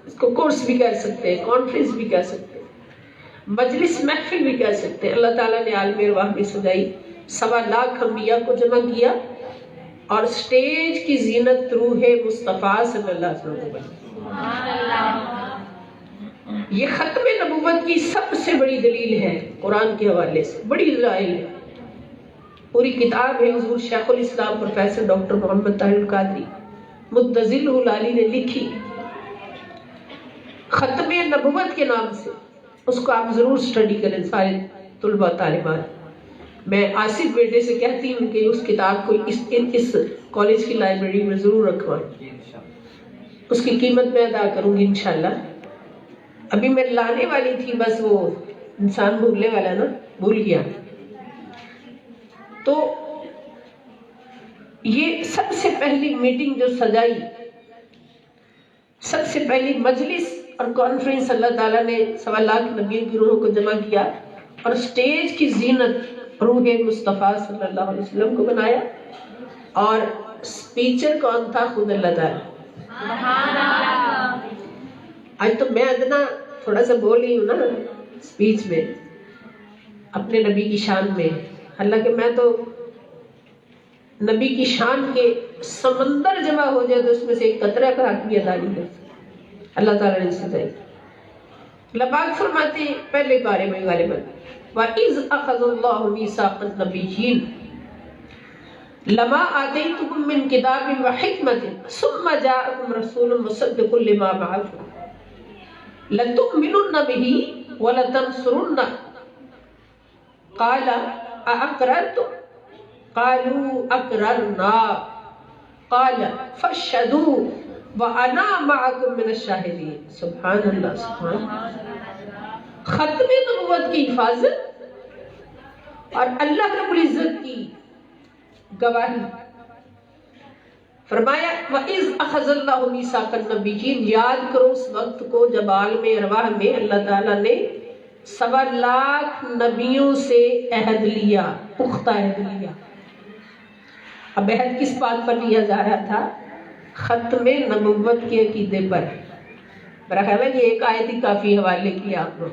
اس کو کورس بھی کہہ سکتے ہیں، کانفرنس بھی کہہ سکتے ہیں، مجلس محفل بھی کہہ سکتے ہیں، اللہ تعالیٰ نے عالم ارواح میں سجائی، 1.25 انبیاء کو جمع کیا اور سٹیج کی زینت روح مصطفیٰ صلی اللہ علیہ وسلم کو بنی۔ یہ ختم نبوت کی سب سے بڑی دلیل ہے، قرآن کے حوالے سے بڑی دلائل ہے، پوری کتاب ہے، حضور شیخ الاسلام پروفیسر ڈاکٹر محمد طاہر القادری متزل العالی نے لکھی ختم نبوت کے نام سے، اس کو آپ ضرور سٹڈی کریں سارے طلباء طالبات۔ میں آصف بیٹے سے کہتی ہوں کہ اس کتاب کو اس کالج کی لائبریری میں ضرور رکھوائیں، اس کی قیمت میں ادا کروں گی انشاءاللہ۔ ابھی میں لانے والی تھی، بس وہ انسان بھولنے والا نا، بھول گیا۔ تو یہ سب سے پہلی میٹنگ جو سجائی، سب سے پہلی مجلس اور کانفرنس، اللہ تعالیٰ نے 1.25 نبیوں کی روحوں کو جمع کیا اور سٹیج کی زینت روح مصطفیٰ صلی اللہ علیہ وسلم کو بنایا، اور سپیچر کون تھا؟ خود اللہ تعالیٰ۔ آج تو میں ادنا تھوڑا سا بول رہی ہوں نا سپیچ میں اپنے نبی کی شان میں، حالانکہ میں تو نبی کی شان کے سمندر جمع ہو جائے تو اس میں سے ایک قطرہ کا حق بھی ادا نہیں کرتا۔ اللہ تعالیٰ نے سجائی۔ اللہ پاک فرماتے ہیں پہلے بارے میں غالباً وَإِذْ أَخَذَ اللَّهُ مِيثَاقَ النَّبِيِّينَ لَمَا آتَيْتُكُم مِّن كِتَابٍ وَحِكْمَةٍ ثُمَّ جَاءَكُمْ رَسُولٌ مُصَدِّقٌ لِّمَا مَعَكُمْ لَتُؤْمِنُنَّ بِهِ وَلَتَنصُرُنَّهُ قَالَ أَأَقْرَرْتُمْ قَالُوا أَقْرَرْنَا قَالَ فَاشْهَدُوا وَأَنَا مَعَكُمْ مِنَ الشَّاهِدِينَ۔ سبحان اللہ، سبحان اللہ۔ ختم نبوت کی حفاظت اور اللہ رب العزت کی گواہی۔ فرمایا وَإِذْ أَخَذَ اللَّهُ مِيثَاقَ النَّبِيِّينَ، یاد کرو اس وقت کو جب عالم ارواح میں اللہ تعالیٰ نے 1.25 نبیوں سے عہد لیا، پختہ عہد لیا۔ اب عہد کس بات پر لیا جا رہا تھا؟ ختم نبوت کے عقیدے پر۔ میرا خیال ہے یہ ایک آیت ہی کافی حوالے کیا آپ لوگ۔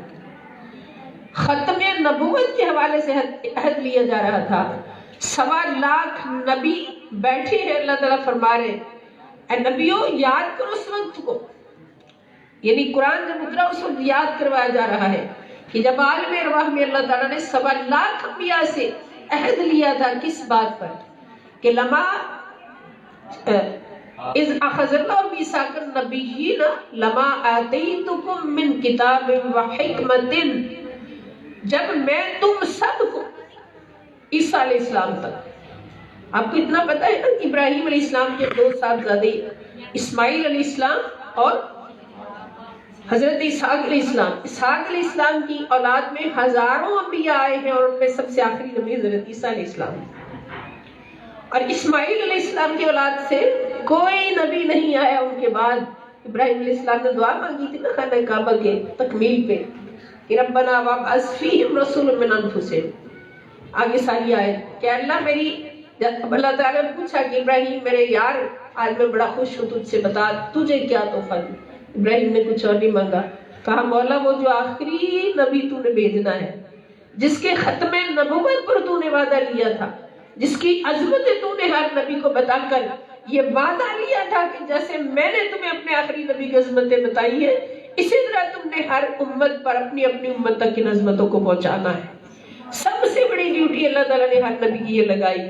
ختم نبوت کے حوالے سے عہد لیا جا رہا تھا۔ 1.25 نبی بیٹھے ہیں، اللہ تعالیٰ فرما رہے اے نبیوں یاد کرو اس وقت کو، یعنی قرآن جب اترا اس وقت یاد کروایا جا رہا ہے کہ جب عالم ارواح میں اللہ تعالیٰ نے 1.25 انبیاء سے عہد لیا تھا، کس بات پر؟ کہ لما اذ اخذنا میثاق النبیین لما آتیتکم من کتاب و حکمت، جب میں تم سب کو عیسیٰ علیہ السلام تک، آپ کو اتنا پتہ ہے نا ابراہیم علیہ السلام کے دو صاحبزادے اسماعیل علیہ السلام اور حضرت اسحاق علیہ السلام، اسحاق علیہ السلام کی اولاد میں ہزاروں انبیاء آئے ہیں اور ان میں سب سے آخری نبی حضرت عیسیٰ علیہ السلام ہے، اور اسماعیل علیہ السلام کی اولاد سے کوئی نبی نہیں آیا ان کے بعد۔ ابراہیم علیہ السلام نے دعا مانگی تھی نا خانہ کعبہ کے تکمیل پہ کہ ربنا وابعث فیہم رسولا من انفسہم، آگے ساری آئے کہ اللہ میری، جب اللہ تعالیٰ نے پوچھا کہ ابراہیم میرے یار آج میں بڑا خوش ہوں تجھ سے، بتا تجھے کیا تحفہ دوں؟ ابراہیم نے کچھ اور نہیں مانگا، کہا مولا وہ جو آخری نبی تو نے بھیجنا ہے، جس کے ختم نبوت پر تو نے وعدہ لیا تھا، جس کی عظمت تو نے ہر نبی کو بتا کر یہ وعدہ لیا تھا کہ جیسے میں نے تمہیں اپنے آخری نبی کی عظمتیں بتائی ہے، اسی طرح تم نے ہر امت پر اپنی اپنی امت تک ان عظمتوں کو پہنچانا ہے۔ سب سے بڑی ڈیوٹی اللہ تعالیٰ نے ہر نبی کی یہ لگائی،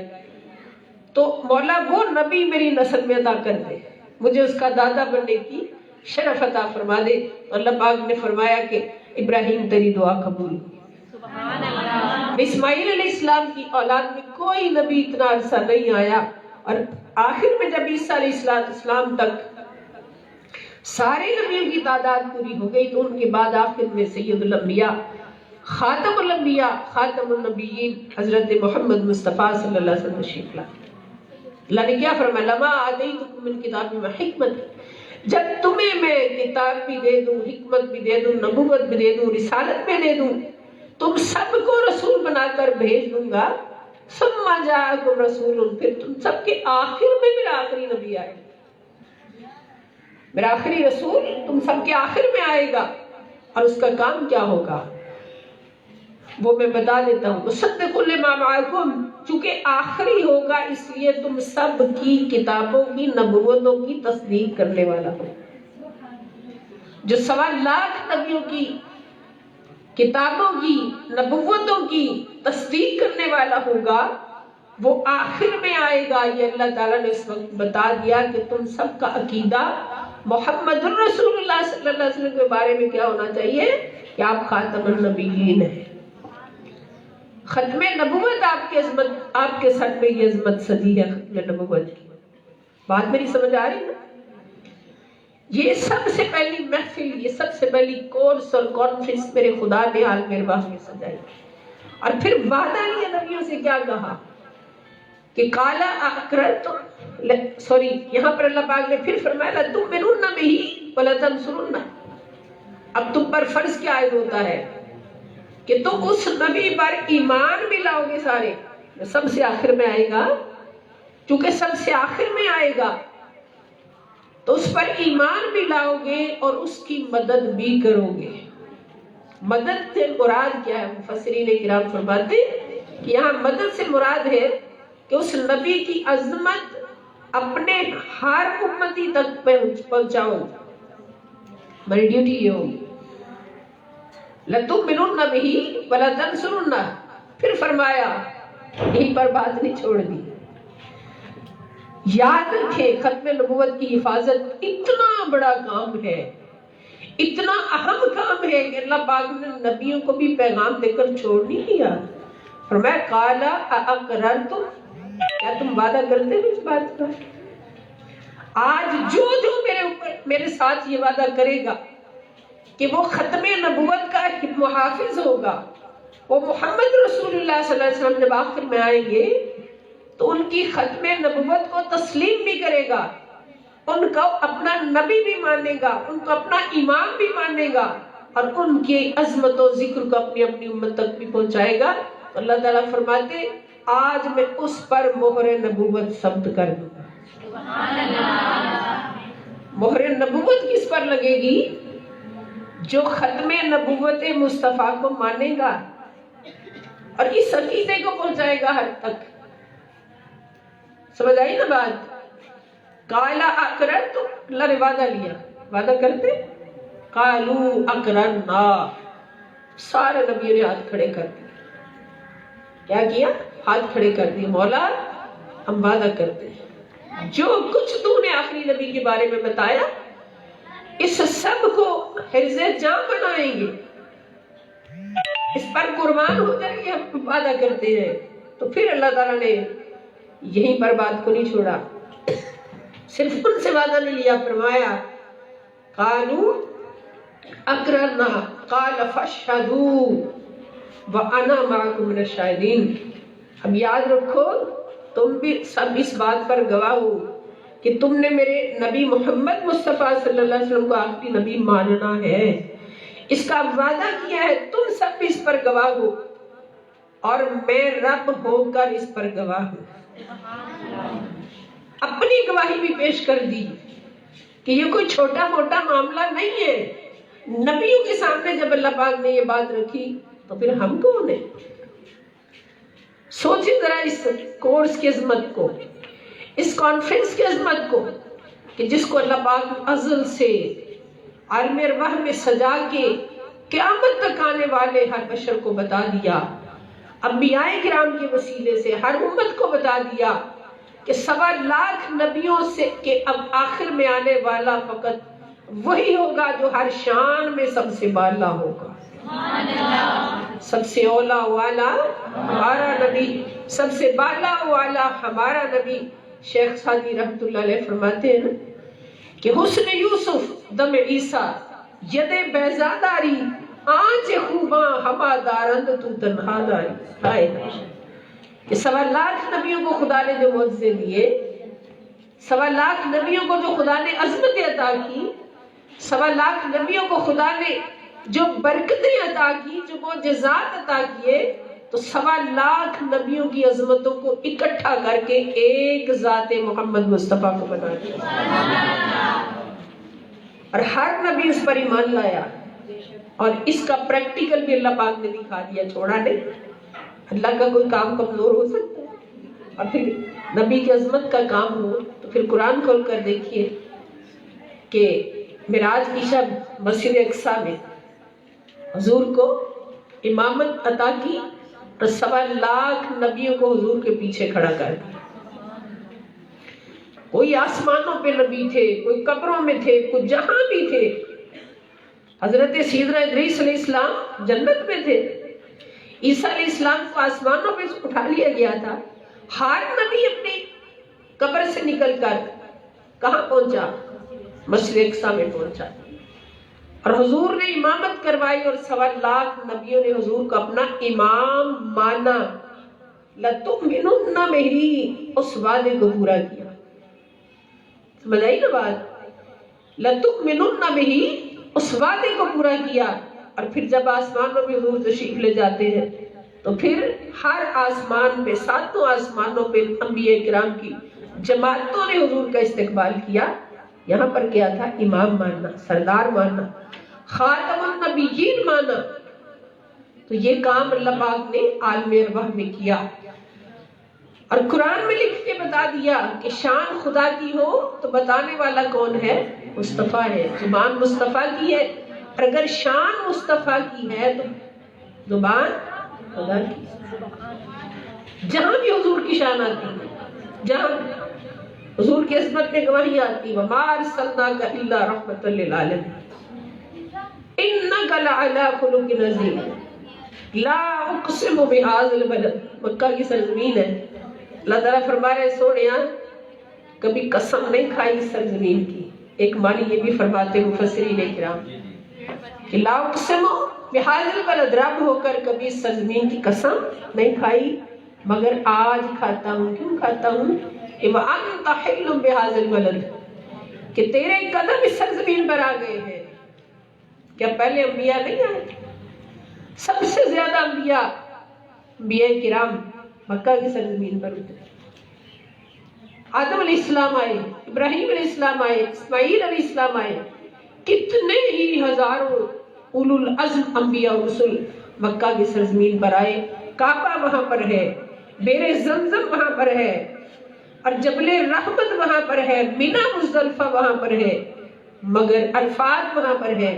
تو مولا وہ نبی میری نسل میں عطا کر دے، مجھے اس کا دادا بننے کی شرف عطا فرما دے۔ اللہ پاک نے فرمایا کہ ابراہیم تیری دعا قبول ہوئی۔ اسماعیل علیہ السلام کی اولاد میں کوئی نبی اتنا عرصہ نہیں آیا، اور آخر میں جب عیسیٰ علیہ السلام تک سارے نبیوں کی تعداد پوری ہو گئی تو ان کے بعد آخر میں سید الانبیاء، خاتم الانبیاء، خاتم النبیین حضرت محمد مصطفیٰ صلی اللہ علیہ وسلم تشریف لائے۔ اللہ نے کیا فرمایا؟ لما آتیتکم من کتاب و حکمت، جب تمہیں میں کتاب بھی دے دوں، حکمت بھی دے دوں، نبوت بھی دے دوں، رسالت بھی دے دوں، تم سب کو رسول بنا کر بھیج دوں گا، ثم جاءکم رسول، پھر تم سب کے آخر میں میرا آخری نبی آئے گا، میرا آخری رسول تم سب کے آخر میں آئے گا، اور اس کا کام کیا ہوگا وہ میں بتا دیتا ہوں۔ مصدق لما معکم، چونکہ آخری ہوگا اس لیے تم سب کی کتابوں کی، نبوتوں کی تصدیق کرنے والا ہو۔ جو 1.25 لاکھ نبیوں کی کتابوں کی، نبوتوں کی تصدیق کرنے والا ہوگا وہ آخر میں آئے گا۔ یہ اللہ تعالیٰ نے اس وقت بتا دیا کہ تم سب کا عقیدہ محمد الرسول اللہ صلی اللہ علیہ وسلم کے بارے میں کیا ہونا چاہیے کہ آپ خاتم النبیین ہیں۔ ختم نبوت آپ کی عظمت، آپ کے سر پہ یہ عظمت سجی ہے ختم نبوت کی۔ بات میری سمجھ آ رہی ہے؟ یہ سب سے پہلی محفل، یہ سب سے پہلی کورس اور کانفرنس میرے خدا نے عالم ارواح میں سجائی، اور پھر وعدہ لیا نبیوں سے، کیا کہا کہ قال اقررتم، سوری یہاں پر اللہ پاک نے پھر فرمایا لتؤمنن بہ ولتنصرنہ۔ اب تم پر فرض کیا عائد ہوتا ہے کہ تم اس نبی پر ایمان بھی لاؤ گے، سارے سب سے آخر میں آئے گا، چونکہ سب سے آخر میں آئے گا تو اس پر ایمان بھی لاؤ گے اور اس کی مدد بھی کرو گے۔ مدد سے مراد کیا ہے؟ مفسرین کرام فرماتے کہ یہاں مدد سے مراد ہے کہ اس نبی کی عظمت اپنے ہر امتی تک پہنچاؤ، میری ڈیوٹی یہ ہوگی۔ لَتُؤْمِنُنَّ بِهِ وَلَتَنْصُرُنَّهُ، پھر فرمایا یہیں پر بات نہیں چھوڑ دی۔ یاد رکھیں ختم نبوت کی حفاظت اتنا بڑا کام ہے، اتنا اہم کام ہے کہ اللہ پاک نے نبیوں کو بھی پیغام دے کر چھوڑ نہیں دیا۔ فرمایا قَالَ أَأَقْرَرْتُمْ، کیا تم وعدہ کرتے ہو اس بات کا؟ آج جو میرے ساتھ یہ وعدہ کرے گا کہ وہ ختم نبوت کا محافظ ہوگا، وہ محمد رسول اللہ صلی اللہ علیہ وسلم جب آخر میں آئیں گے تو ان کی ختم نبوت کو تسلیم بھی کرے گا، ان کو اپنا نبی بھی مانے گا، ان کو اپنا امام بھی مانے گا، اور ان کی عظمت و ذکر کو اپنی اپنی امت تک بھی پہنچائے گا۔ اللہ تعالیٰ فرماتے آج میں اس پر مہر نبوت ثبت کر دوں گا۔ مہر نبوت کس پر لگے گی؟ جو ختم نبوت مصطفیٰ کو مانے گا اور اس عقیدے کو پہنچائے گا ہر تک۔ سمجھ آئی نا بات؟ قَالَ أَقْرَرْتُمْ، اللہ نے وعدہ لیا، وعدہ کرتے؟ قَالُوا أَقْرَرْنَا، سارے نبیوں نے ہاتھ کھڑے کر دیے۔ کیا کیا؟ ہاتھ کھڑے کر دیے، مولا ہم وعدہ کرتے ہیں، جو کچھ تو نے آخری نبی کے بارے میں بتایا اس سب کو حرز جاں بنائیں گے، اس پر قربان ہو جائیں گے، ہم وعدہ کرتے ہیں۔ تو پھر اللہ تعالیٰ نے یہیں پر بات کو نہیں چھوڑا، صرف ان سے وعدہ نہیں لیا، فرمایا قالوا اقررنا قال فاشهدوا وانا معكم من الشاہدین۔ اب یاد رکھو تم بھی سب اس بات پر گواہ ہو کہ تم نے میرے نبی محمد مصطفیٰ صلی اللہ علیہ وسلم کو آخری نبی ماننا ہے، اس کا وعدہ کیا ہے، تم سب بھی اس پر گواہ ہو اور میں رب ہو کر اس پر گواہ ہوں۔ اپنی گواہی بھی پیش کر دی کہ یہ کوئی چھوٹا موٹا معاملہ نہیں ہے۔ نبیوں کے سامنے جب اللہ پاک نے یہ بات رکھی تو پھر ہم کون ہیں؟ سوچیں ذرا اس کورس کی عظمت کو، اس کانفرنس کی عظمت کو، کہ جس کو اللہ پاک ازل سے عالم ارواح میں سجا کے قیامت تک آنے والے ہر بشر کو بتا دیا، انبیاء کرام کے وسیلے سے ہر امت کو بتا دیا کہ 1.25 لاکھ نبیوں سے کہ اب آخر میں آنے والا فقط وہی ہوگا جو ہر شان میں سب سے بالا ہوگا، سب سے اولا والا ہمارا نبی، سب سے بالا والا ہمارا نبی۔ شیخ سعدی رحمۃ اللہ علیہ فرماتے ہیں کہ حسن یوسف دم عیسیٰ ید بیزاداری آنچ خوباں ہما دارند تو تنہا داری۔ کہ 1.25 لاکھ نبیوں کو خدا نے جو معجزے دیے، 1.25 لاکھ نبیوں کو جو خدا نے عظمتیں عطا کی، 1.25 لاکھ نبیوں کو خدا نے جو برکتیں عطا کی، جو معجزات عطا کیے، تو 1.25 لاکھ نبیوں کی عظمتوں کو اکٹھا کر کے ایک ذات محمد مصطفیٰ کو بنا دیا، اور ہر نبی اس پر ایمان لایا، اور اس کا پریکٹیکل بھی اللہ پاک نے دکھا دیا، چھوڑا نہیں۔ اللہ کا کوئی کام کمزور ہو سکتا ہے؟ اور پھر نبی کی عظمت کا کام ہو تو پھر قرآن کھول کر دیکھیے کہ معراج کی شب مسجد اقصیٰ میں حضور کو امامت عطا کی اور 1.25 لاکھ نبیوں کو حضور کے پیچھے کھڑا کر دیا۔ کوئی آسمانوں پہ نبی تھے، کوئی قبروں میں تھے، کوئی جہاں بھی تھے۔ حضرت سیدنا ادریس علیہ السلام جنت میں تھے، عیسیٰ علیہ السلام کو آسمانوں پہ اٹھا لیا گیا تھا۔ ہر نبی اپنی قبر سے نکل کر کہاں پہنچا؟ مسجد اقصیٰ میں پہنچا، اور حضور نے امامت کروائی، اور 1.25 لاکھ نبیوں نے حضور کو اپنا امام مانا۔ لَتُؤْمِنُنَّ بِهِ، اس وعدے کو پورا کیا۔ سمجھ آئی نا بات؟ لَتُؤْمِنُنَّ بِهِ، اس وعدے کو پورا کیا۔ اور پھر جب آسمانوں میں حضور تشریف لے جاتے ہیں تو پھر ہر آسمان پہ، 7 آسمانوں پہ انبیاء کرام کی جماعتوں نے حضور کا استقبال کیا۔ یہاں پر کیا تھا؟ امام ماننا، سردار ماننا، خاتم النبیین مانا۔ تو یہ کام اللہ پاک نے عالم ارواح میں کیا، اور قرآن میں لکھ کے بتا دیا کہ شان خدا کی ہو تو بتانے والا کون ہے؟ مصطفیٰ ہے، زبان مصطفیٰ کی ہے، اور اگر شان مصطفیٰ کی ہے تو زبان خدا کی۔ جہاں بھی حضور کی شان آتی ہے، جہاں حضور کی عظمت میں گواہی آتی، وَمَا أَرْسَلْنَاكَ إِلَّا رَحْمَةً لِّلْعَالَمِينَ إِنَّكَ لَعَلَىٰ خُلُقٍ عَظِيمٍ لَا أُقْسِمُ بِهَٰذَا الْبَلَدِ، مکہ کی سرزمین ہے۔ اللہ تعالیٰ فرما رہے سونیا کبھی قسم نہیں کھائی اس سرزمین کی۔ ایک معنی یہ بھی فرماتے مفسرین کرام کہ لا اقسم بهذا البلد، رب ہو کر کبھی اس سرزمین کی قسم نہیں کھائی، مگر آج کھاتا ہوں۔ کیوں کھاتا ہوں؟ وَأَنْتَ حِلٌّ بِهَذَا الْبَلَدِ، کہ تیرے قدم اس سرزمین پر آ گئے ہیں۔ کیا پہلے انبیاء نہیں آئے؟ سب سے زیادہ انبیاء کرام مکہ کی سرزمین پر اترے۔ آدم علیہ السلام آئے، ابراہیم علیہ السلام آئے، اسماعیل علیہ السلام آئے، کتنے ہی ہزاروں اولو العزم انبیاء و رسل مکہ کی سرزمین پر آئے۔ کعبہ وہاں پر ہے، بیر زمزم وہاں پر ہے، اور جبل رحمت وہاں پر ہے، مینا مزدلفہ وہاں پر ہے، مگر عرفات وہاں پر ہے،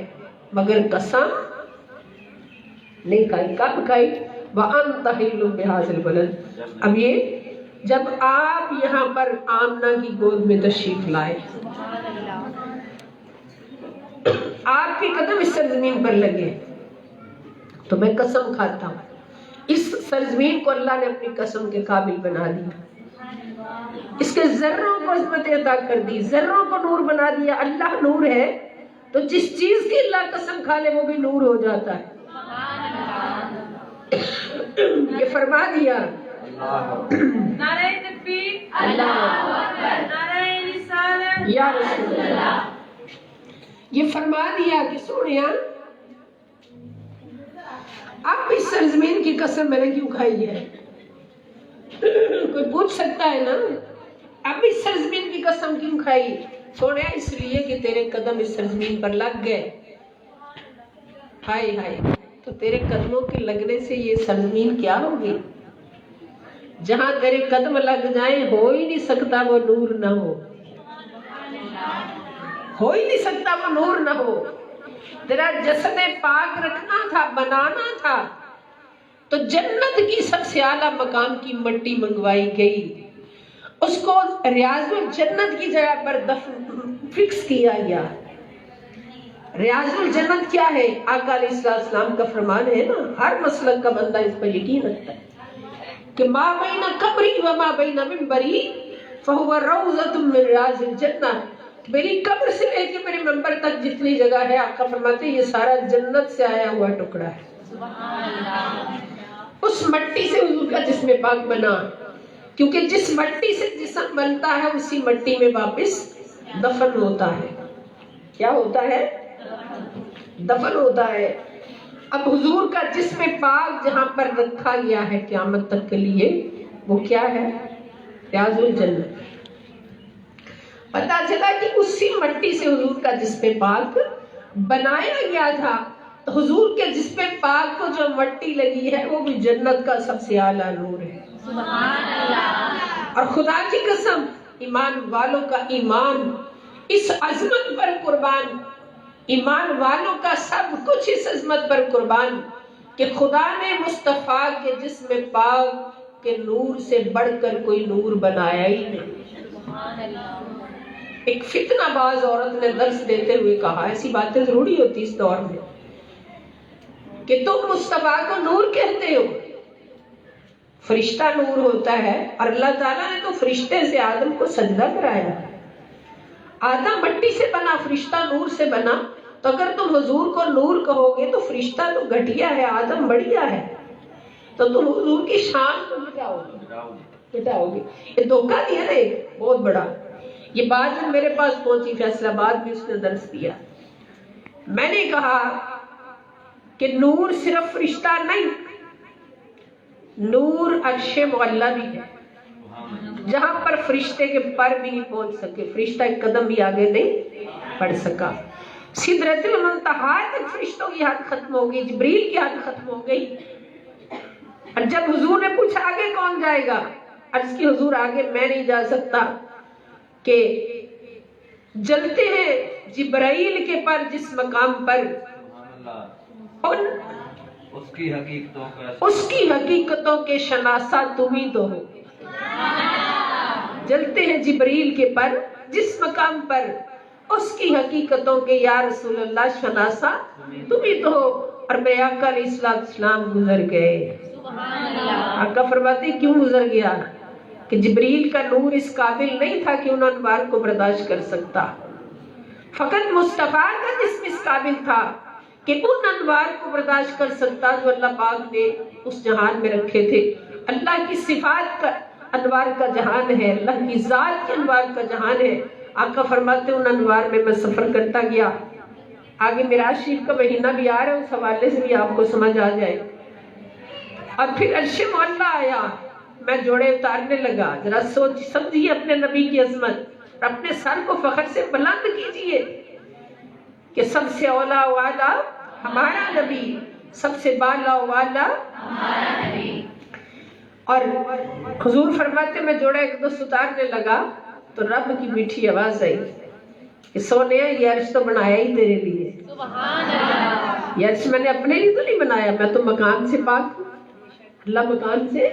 مگر قسم نہیں کھائی۔ کب کھائی؟ وَأَنْتَ حِلٌّ بِهَٰذَا الْبَلَدِ۔ اب یہ جب آپ یہاں پر آمنہ کی گود میں تشریف لائے، آپ کے قدم اس سرزمین پر لگے، تو میں قسم کھاتا ہوں اس سرزمین کو اللہ نے اپنی قسم کے قابل بنا دیا، اس کے ذروں کو عظمت عطا کر دی، ذروں کو نور بنا دیا۔ اللہ نور ہے تو جس چیز کی اللہ قسم کھا لے وہ بھی نور ہو جاتا ہے۔ یہ فرما دیا نعرہ تکبیر، اللہ نعرہ رسالت، یا رسول اللہ، یہ فرما دیا کہ سونیا اب اس سرزمین کی قسم میں نے کیوں کھائی ہے؟ کوئی پوچھ سکتا ہے نا، اب اس سرزمین کی قسم کیوں کھائی؟ سونیا اس لیے کہ تیرے قدم اس سرزمین پر لگ گئے۔ ہائے ہائے، تو تیرے قدموں کے لگنے سے یہ سرزمین کیا ہوگی؟ جہاں تیرے قدم لگ جائیں ہو ہی نہیں سکتا وہ نور نہ ہو، ہو ہی نہیں سکتا وہ نور نہ ہو۔ تیرا جسد پاک رکھنا تھا، بنانا تھا، تو جنت کی سب سے اعلیٰ مقام کی مٹی منگوائی گئی، اس کو ریاض الجنت کی جگہ پر فکس کیا گیا۔ ریاض الجنت کیا ہے؟ آقا علیہ السلام کا فرمان ہے نا، ہر مسلک کا بندہ اس پر یقین رکھتا ہے کہ ما بین قبری و ما بین منبری فہو روضۃ من ریاض الجنہ، میری قبر سے لے کے میرے منبر تک جتنی جگہ ہے، آقا فرماتے ہیں یہ سارا جنت سے آیا ہوا ٹکڑا ہے۔ اس مٹی سے حضور کا جسم پاک بنا، کیونکہ جس مٹی سے جسم بنتا ہے اسی مٹی میں واپس دفن ہوتا ہے۔ کیا ہوتا ہے؟ دفن ہوتا ہے۔ اب حضور کا جسم پاک جہاں پر رکھا گیا ہے قیامت تک کے لیے، وہ کیا ہے؟ ریاض الجنت۔ پتا چلا کہ اسی مٹی سے حضور کا جسم پاک بنایا گیا تھا، تو حضور کے جسم پاک کو جو مٹی لگی ہے وہ بھی جنت کا سب سے اعلیٰ نور ہے۔ سبحان اللہ۔ اور خدا کی قسم، ایمان والوں کا ایمان اس عظمت پر قربان، ایمان والوں کا سب کچھ اس عظمت پر قربان کہ خدا نے مصطفیٰ کے جسم پاک کے نور سے بڑھ کر کوئی نور بنایا ہی نہیں۔ ایک فتنہ باز عورت نے درس دیتے ہوئے کہا، ایسی باتیں ضروری ہوتی اس دور میں، کہ تم مصطفیٰ کو نور کہتے ہو، فرشتہ نور ہوتا ہے، اور اللہ تعالیٰ نے تو فرشتے سے آدم کو سجدہ کرایا۔ آدم مٹی سے بنا، فرشتہ نور سے بنا، تو اگر تم حضور کو نور کہو گے تو فرشتہ تو گھٹیا ہے، آدم بڑھیا ہے، تو تم حضور کی شان کو مٹاؤ گے۔ یہ دھوکہ دیا نا ایک بہت بڑا۔ یہ بات جب میرے پاس پہنچی فیصل آباد میں، اس نے درس دیا، میں نے کہا کہ نور صرف فرشتہ نہیں، نور عرش معلیٰ بھی ہے، جہاں پر فرشتے کے پر بھی نہیں پہنچ سکے، فرشتہ ایک قدم بھی آگے نہیں بڑھ سکا۔ سدرۃ المنتہا تک فرشتوں کی حد ختم ہو گئی، جبریل کی حد ختم ہو گئی۔ اور جب حضور نے پوچھا آگے کون جائے گا، عرض کی حضور آگے میں نہیں جا سکتا، کہ جلتے ہیں جبرائیل کے پر جس مقام پر اس کی حقیقتوں کے شناسہ تم ہی تو ہو۔ جلتے ہیں جبریل کے پر جس مقام پر اس کی حقیقتوں کے یا رسول اللہ شناسہ تم ہی تو ہو۔ اور میرے آقا علیہ السلام گزر گئے۔ آقا فرماتے کیوں گزر گیا؟ کہ جبریل کا نور اس قابل نہیں تھا کہ ان انوار کو برداشت کر سکتا، فقط مصطفیٰ کا جسم اس قابل تھا کہ ان انوار کو برداشت کر سکتا جو اللہ پاک نے اس جہان میں رکھے تھے۔ اللہ کی صفات کا انوار کا جہان ہے، اللہ کی ذات کے انوار کا جہان ہے۔ آقا فرماتے ان انوار میں میں سفر کرتا گیا۔ آگے معراج شریف کا مہینہ بھی آ رہا ہے، اس حوالے سے بھی آپ کو سمجھ آ جائے۔ اور پھر عرش معلیٰ آیا، میں جوڑے اتارنے لگا۔ ذرا سوچ سمجھیے اپنے نبی کی عظمت، اور اپنے سر کو فخر سے بلند کیجئے کہ سب سے اولا والا ہمارا نبی، سب سے بالا والا ہمارا نبی۔ اور حضور فرماتے میں جوڑا ایک دو اتارنے لگا تو رب کی میٹھی آواز آئی کہ سونے یہ عرش تو بنایا ہی تیرے لیے۔ سبحان اللہ۔ یہ عرش میں نے اپنے لیے تو نہیں بنایا، میں تو مکان سے پاک ہوں، اللہ مکان سے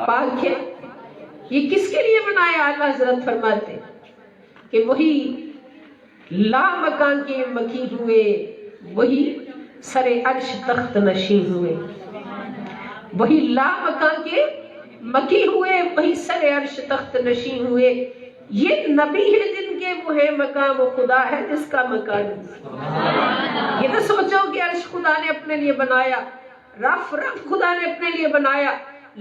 پاک ہے۔ یہ کس کے لیے بنایا؟ اعلیٰ حضرت فرماتے ہیں کہ وہی لا مکان کے مکی ہوئے، وہی سر عرش تخت نشین ہوئے، وہی لا مکان کے مکی ہوئے، وہی سر عرش تخت نشین ہوئے. یہ نبی ہے جن کے وہ ہے مقام، وہ خدا ہے جس کا مکان ہے. یہ نہ سوچو کہ عرش خدا نے اپنے لیے بنایا، رف خدا نے اپنے لیے بنایا،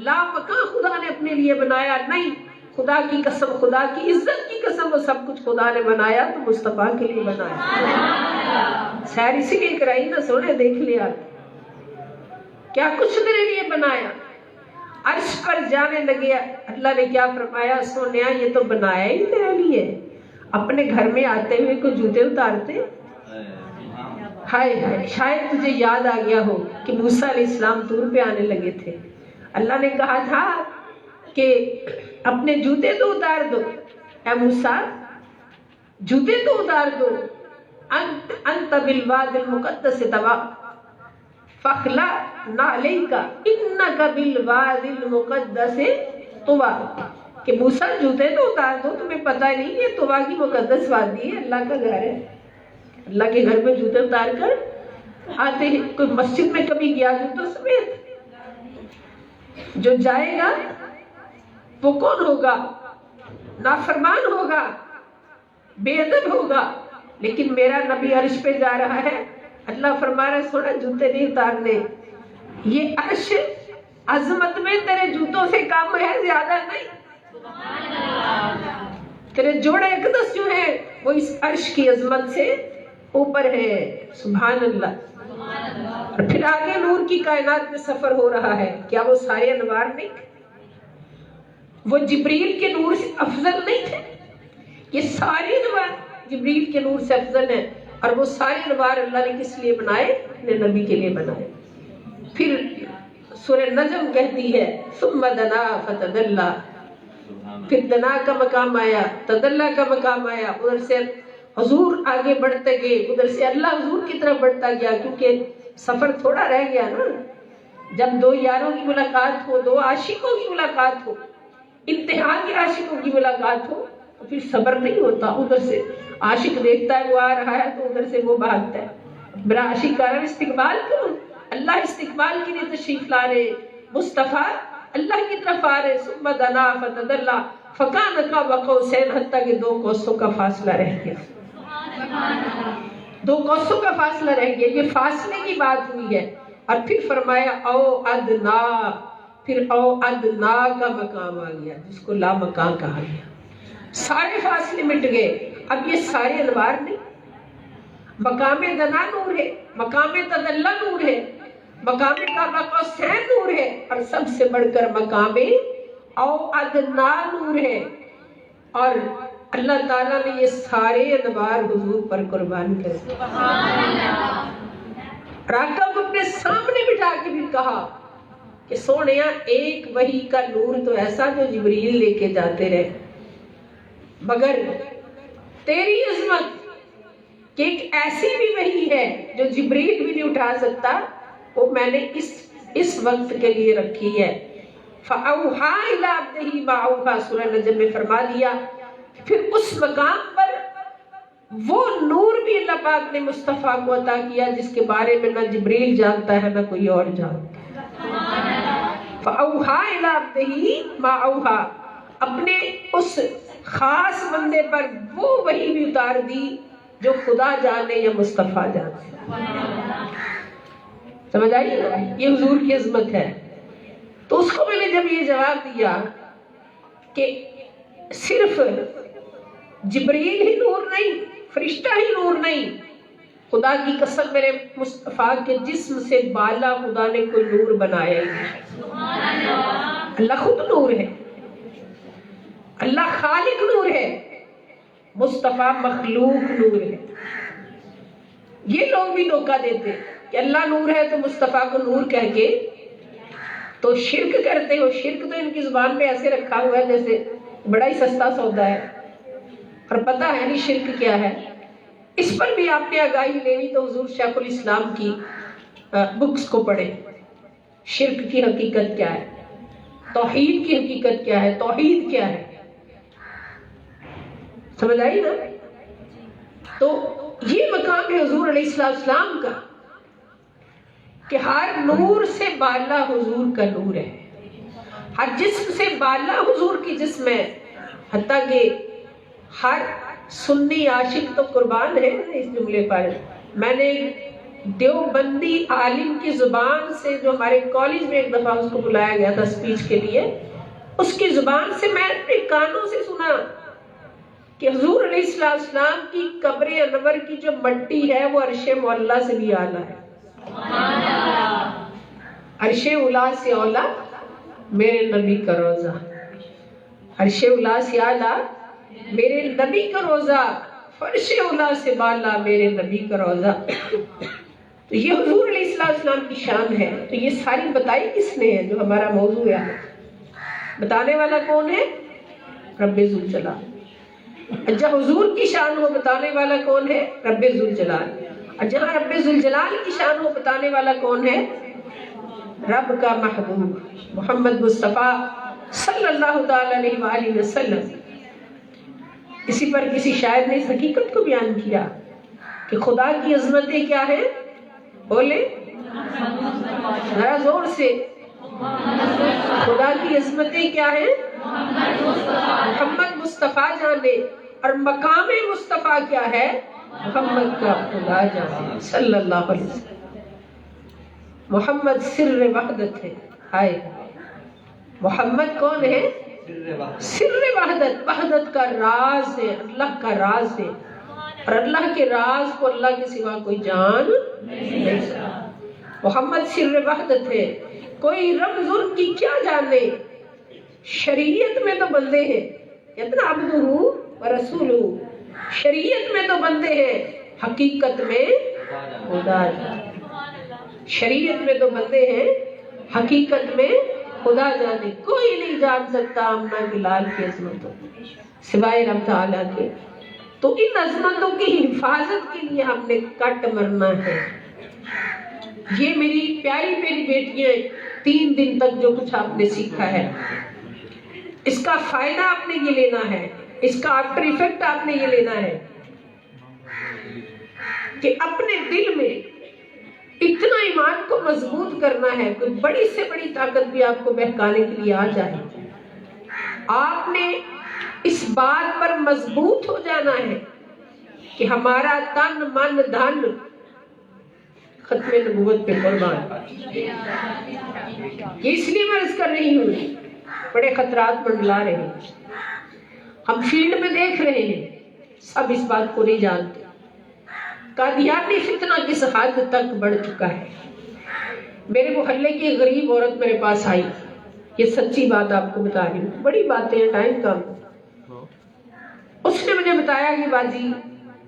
لا مکان خدا نے اپنے لیے بنایا. نہیں، خدا کی قسم، خدا کی عزت کی قسم، وہ سب کچھ خدا نے بنایا تو مصطفیٰ کے لیے بنایا. سیر اسی لیے کرائی نا، سونے دیکھ لیا کیا کچھ میرے لیے بنایا. عرش پر جانے لگے، اللہ نے کیا فرمایا؟ سونیا یہ تو بنایا ہی تیرے لیے. اپنے گھر میں آتے ہوئے کو جوتے اتارتے؟ ہائے ہائے، شاید تجھے یاد آ گیا ہو کہ موسیٰ علیہ السلام طور پہ آنے لگے تھے. اللہ نے کہا تھا کہ اپنے جوتے تو اتار دو، اے موسیٰ جوتے تو اتار دو. انت بالواد المقدس طویٰ فاخلع نعلیک انک بالواد المقدس طویٰ. کہ موسیٰ جوتے تو اتار دو، تمہیں پتہ نہیں یہ طویٰ کی مقدس وادی ہے، اللہ کا گھر ہے. اللہ کے گھر میں جوتے اتار کر آتے ہیں. کوئی مسجد میں کبھی گیا جوتوں سمیت؟ جو جائے گا وہ کون ہوگا؟ نافرمان ہوگا، بے ادب ہوگا. لیکن میرا نبی عرش پہ جا رہا ہے، اللہ فرما رہا ہے سونا جوتے نہیں اتارنے. یہ عرش عظمت میں تیرے جوتوں سے کم ہے، زیادہ نہیں. تیرے جوڑے اقدس جو ہیں وہ اس عرش کی عظمت سے اوپر ہے. سبحان اللہ. اور پھر آگے نور کی کائنات میں سفر ہو رہا ہے. کیا وہ سارے انوار نہیں تھے؟ وہ جبریل کے نور سے افضل نہیں تھے؟ یہ سارے انوار جبریل کے نور سے افضل ہیں. اور وہ سارے انوار اللہ نے کس لیے بنائے؟ اپنے نبی کے لیے بنائے. پھر سورہ نجم کہتی ہے ثم دنا فتدلی. پھر دنا کا مقام آیا، تدلی کا مقام آیا. ادھر سے حضور آگے بڑھتے گئے، ادھر سے اللہ حضور کی طرف بڑھتا گیا، کیونکہ سفر تھوڑا رہ گیا نا. جب دو یاروں کی ملاقات ہو، دو عاشقوں کی ملاقات ہو، انتہا کے عاشقوں کی ملاقات ہو، تو پھر صبر نہیں ہوتا. ادھر سے عاشق دیکھتا ہے وہ آ رہا ہے تو ادھر سے وہ بھاگتا ہے. میرا عاشق کہہ رہا ہے استقبال کرو. اللہ استقبال کے لیے تشریف لا رہے، مصطفیٰ اللہ کی طرف آ رہے. ثم دنا فتدلی فکان قاب قوسین، حتیٰ کہ 2 کوسوں کا فاصلہ رہ گیا. 2 کوسوں کا فاصلہ رہ گیا. یہ فاصلے کی بات ہوئی ہے. اور پھر فرمایا او ادنا. پھر او ادنا کا مقام آ گیا جس کو لا مکان کہا گیا. سارے فاصلے مٹ گئے. اب یہ سارے انوار نہیں. مقام دنا نور ہے، مقام تدلی نور ہے، مقام قاب قوسین نور ہے، اور سب سے بڑھ کر مقام او ادنا نور ہے. اور اللہ تعالیٰ نے یہ سارے انوار حضور پر قربان کر دیے. آقا کو اپنے سامنے بٹھا کے بھی کہا کہ سونیا ایک وحی کا نور تو ایسا جو جبریل لے کے جاتے رہے، مگر تیری عظمت کہ ایک ایسی بھی وحی ہے جو جبریل بھی نہیں اٹھا سکتا، وہ میں نے اس وقت کے لیے رکھی ہے. فَأَوْحَىٰ إِلَىٰ عَبْدِهِ مَا أَوْحَىٰ. سورہ نجم میں فرما دیا. پھر اس مقام پر وہ نور بھی اللہ پاک نے مصطفیٰ کو عطا کیا جس کے بارے میں نہ جبریل جانتا ہے نہ کوئی اور جانتا ہے. فَأَوْحَىٰ إِلَىٰ عَبْدِهِ مَا أَوْحَىٰ. اپنے اس خاص بندے پر وہ وحی بھی اتار دی جو خدا جانے یا مصطفیٰ جانے. سمجھ آئی؟ یہ حضور کی عظمت ہے. تو اس کو میں نے جب یہ جواب دیا کہ صرف جبریل ہی نور نہیں، فرشتہ ہی نور نہیں، خدا کی قسم میرے مصطفیٰ کے جسم سے بالا خدا نے کوئی نور بنایا ہی نہیں. اللہ خود نور ہے، اللہ خالق نور ہے، مصطفیٰ مخلوق نور ہے. یہ لوگ بھی دھوکہ دیتے کہ اللہ نور ہے تو مصطفیٰ کو نور کہہ کے تو شرک کرتے ہو. شرک تو ان کی زبان میں ایسے رکھا ہوا ہے جیسے بڑا ہی سستا سودا ہے، اور پتہ ہے نہیں شرک کیا ہے. اس پر بھی آپ نے آگاہی لینی تو حضور شیخ الاسلام کی بکس کو پڑھیں. شرک کی حقیقت کیا ہے. توحید کی حقیقت کیا ہے، توحید کیا ہے، سمجھ آئی نا؟ تو یہ مقام ہے حضور علیہ السلام کا کہ ہر نور سے بالا حضور کا نور ہے، ہر جسم سے بالا حضور کی جسم ہے، حتیٰ کہ ہر سنی عاشق تو قربان ہے اس جملے پر۔ میں نے دیوبندی عالم کی زبان سے، جو ہمارے کالج میں ایک دفعہ اس کو بلایا گیا تھا اسپیچ کے لیے، اس کی زبان سے میں اپنے کانوں سے سنا کہ حضور علیہ السلام کی قبر انور کی جو مٹی ہے وہ عرش معلیٰ سے بھی اعلیٰ ہے۔ عرش اولیٰ سے اولیٰ میرے نبی کا روزہ، عرش اولیٰ سے اعلیٰ میرے نبی کا روزہ، فرش اولیٰ سے بالا میرے نبی کا روزہ۔ تو یہ حضور علیہ السلام کی شان ہے۔ تو یہ ساری بتائی کس نے ہے جو ہمارا موضوع ہے؟ بتانے والا کون ہے؟ رب ذوالجلال۔ جہاں حضور کی شان ہو بتانے والا کون ہے؟ رب ذوالجلال۔ اور جہاں رب ذوالجلال کی شان ہو بتانے والا کون ہے؟ رب کا محبوب محمد مصطفیٰ صلی اللہ تعالی علیہ وآلہ وسلم۔ اسی پر کسی شاعر نے اس حقیقت کو بیان کیا کہ خدا کی عظمتیں کیا ہیں؟ بولے ذرا زور سے، خدا کی عظمتیں کیا ہیں؟ محمد مصطفیٰ جانے، اور مقام مصطفیٰ کیا ہے؟ محمد کا خدا جانے صلی اللہ علیہ وسلم۔ محمد سر وحدت ہے۔ ہائے محمد کون ہے؟ سر وحدت، وحدت کا راز ہے، اللہ کا راز ہے، اور اللہ کے راز کو اللہ کے سوا کوئی جان نہیں سکتا۔ محمد سر وحدت ہے، کوئی رمز ان کی کیا جانے، شریعت میں تو بندے ہیں، اتنا عبدہ و رسولہ، شریعت میں تو بندے ہیں، حقیقت میں خدا جانے۔ شریعت میں تو بندے ہیں، حقیقت میں خدا جانے۔ کوئی نہیں جان سکتا آمنہ کے لال کی عظمتوں سوائے رب تعالیٰ کے۔ تو ان عظمتوں کی حفاظت کے لیے ہم نے کٹ مرنا ہے۔ یہ میری پیاری پیاری بیٹیاں 3 دن تک جو کچھ آپ نے سیکھا ہے، اس کا فائدہ آپ نے یہ لینا ہے، اس کا آفٹر ایفیکٹ آپ نے یہ لینا ہے کہ اپنے دل میں اتنا ایمان کو مضبوط کرنا ہے، کوئی بڑی سے بڑی طاقت بھی آپ کو بہکانے کے لیے آ جائے، آپ نے اس بات پر مضبوط ہو جانا ہے کہ ہمارا تن من دھن ختم نبوت پہ قربان۔ یہ اس لیے میں عرض کر رہی ہوں، بڑے خطرات منڈلا رہے ہیں، ہم فیلڈ میں دیکھ رہے ہیں، سب اس بات کو نہیں جانتے۔ قادیانی فتنہ کس حد تک بڑھ چکا ہے۔ میرے محلے کی ایک غریب عورت میرے پاس آئی، یہ سچی بات آپ کو بتا رہی ہوں، بڑی باتیں ہیں، ٹائم کم۔ اس نے مجھے بتایا کہ باجی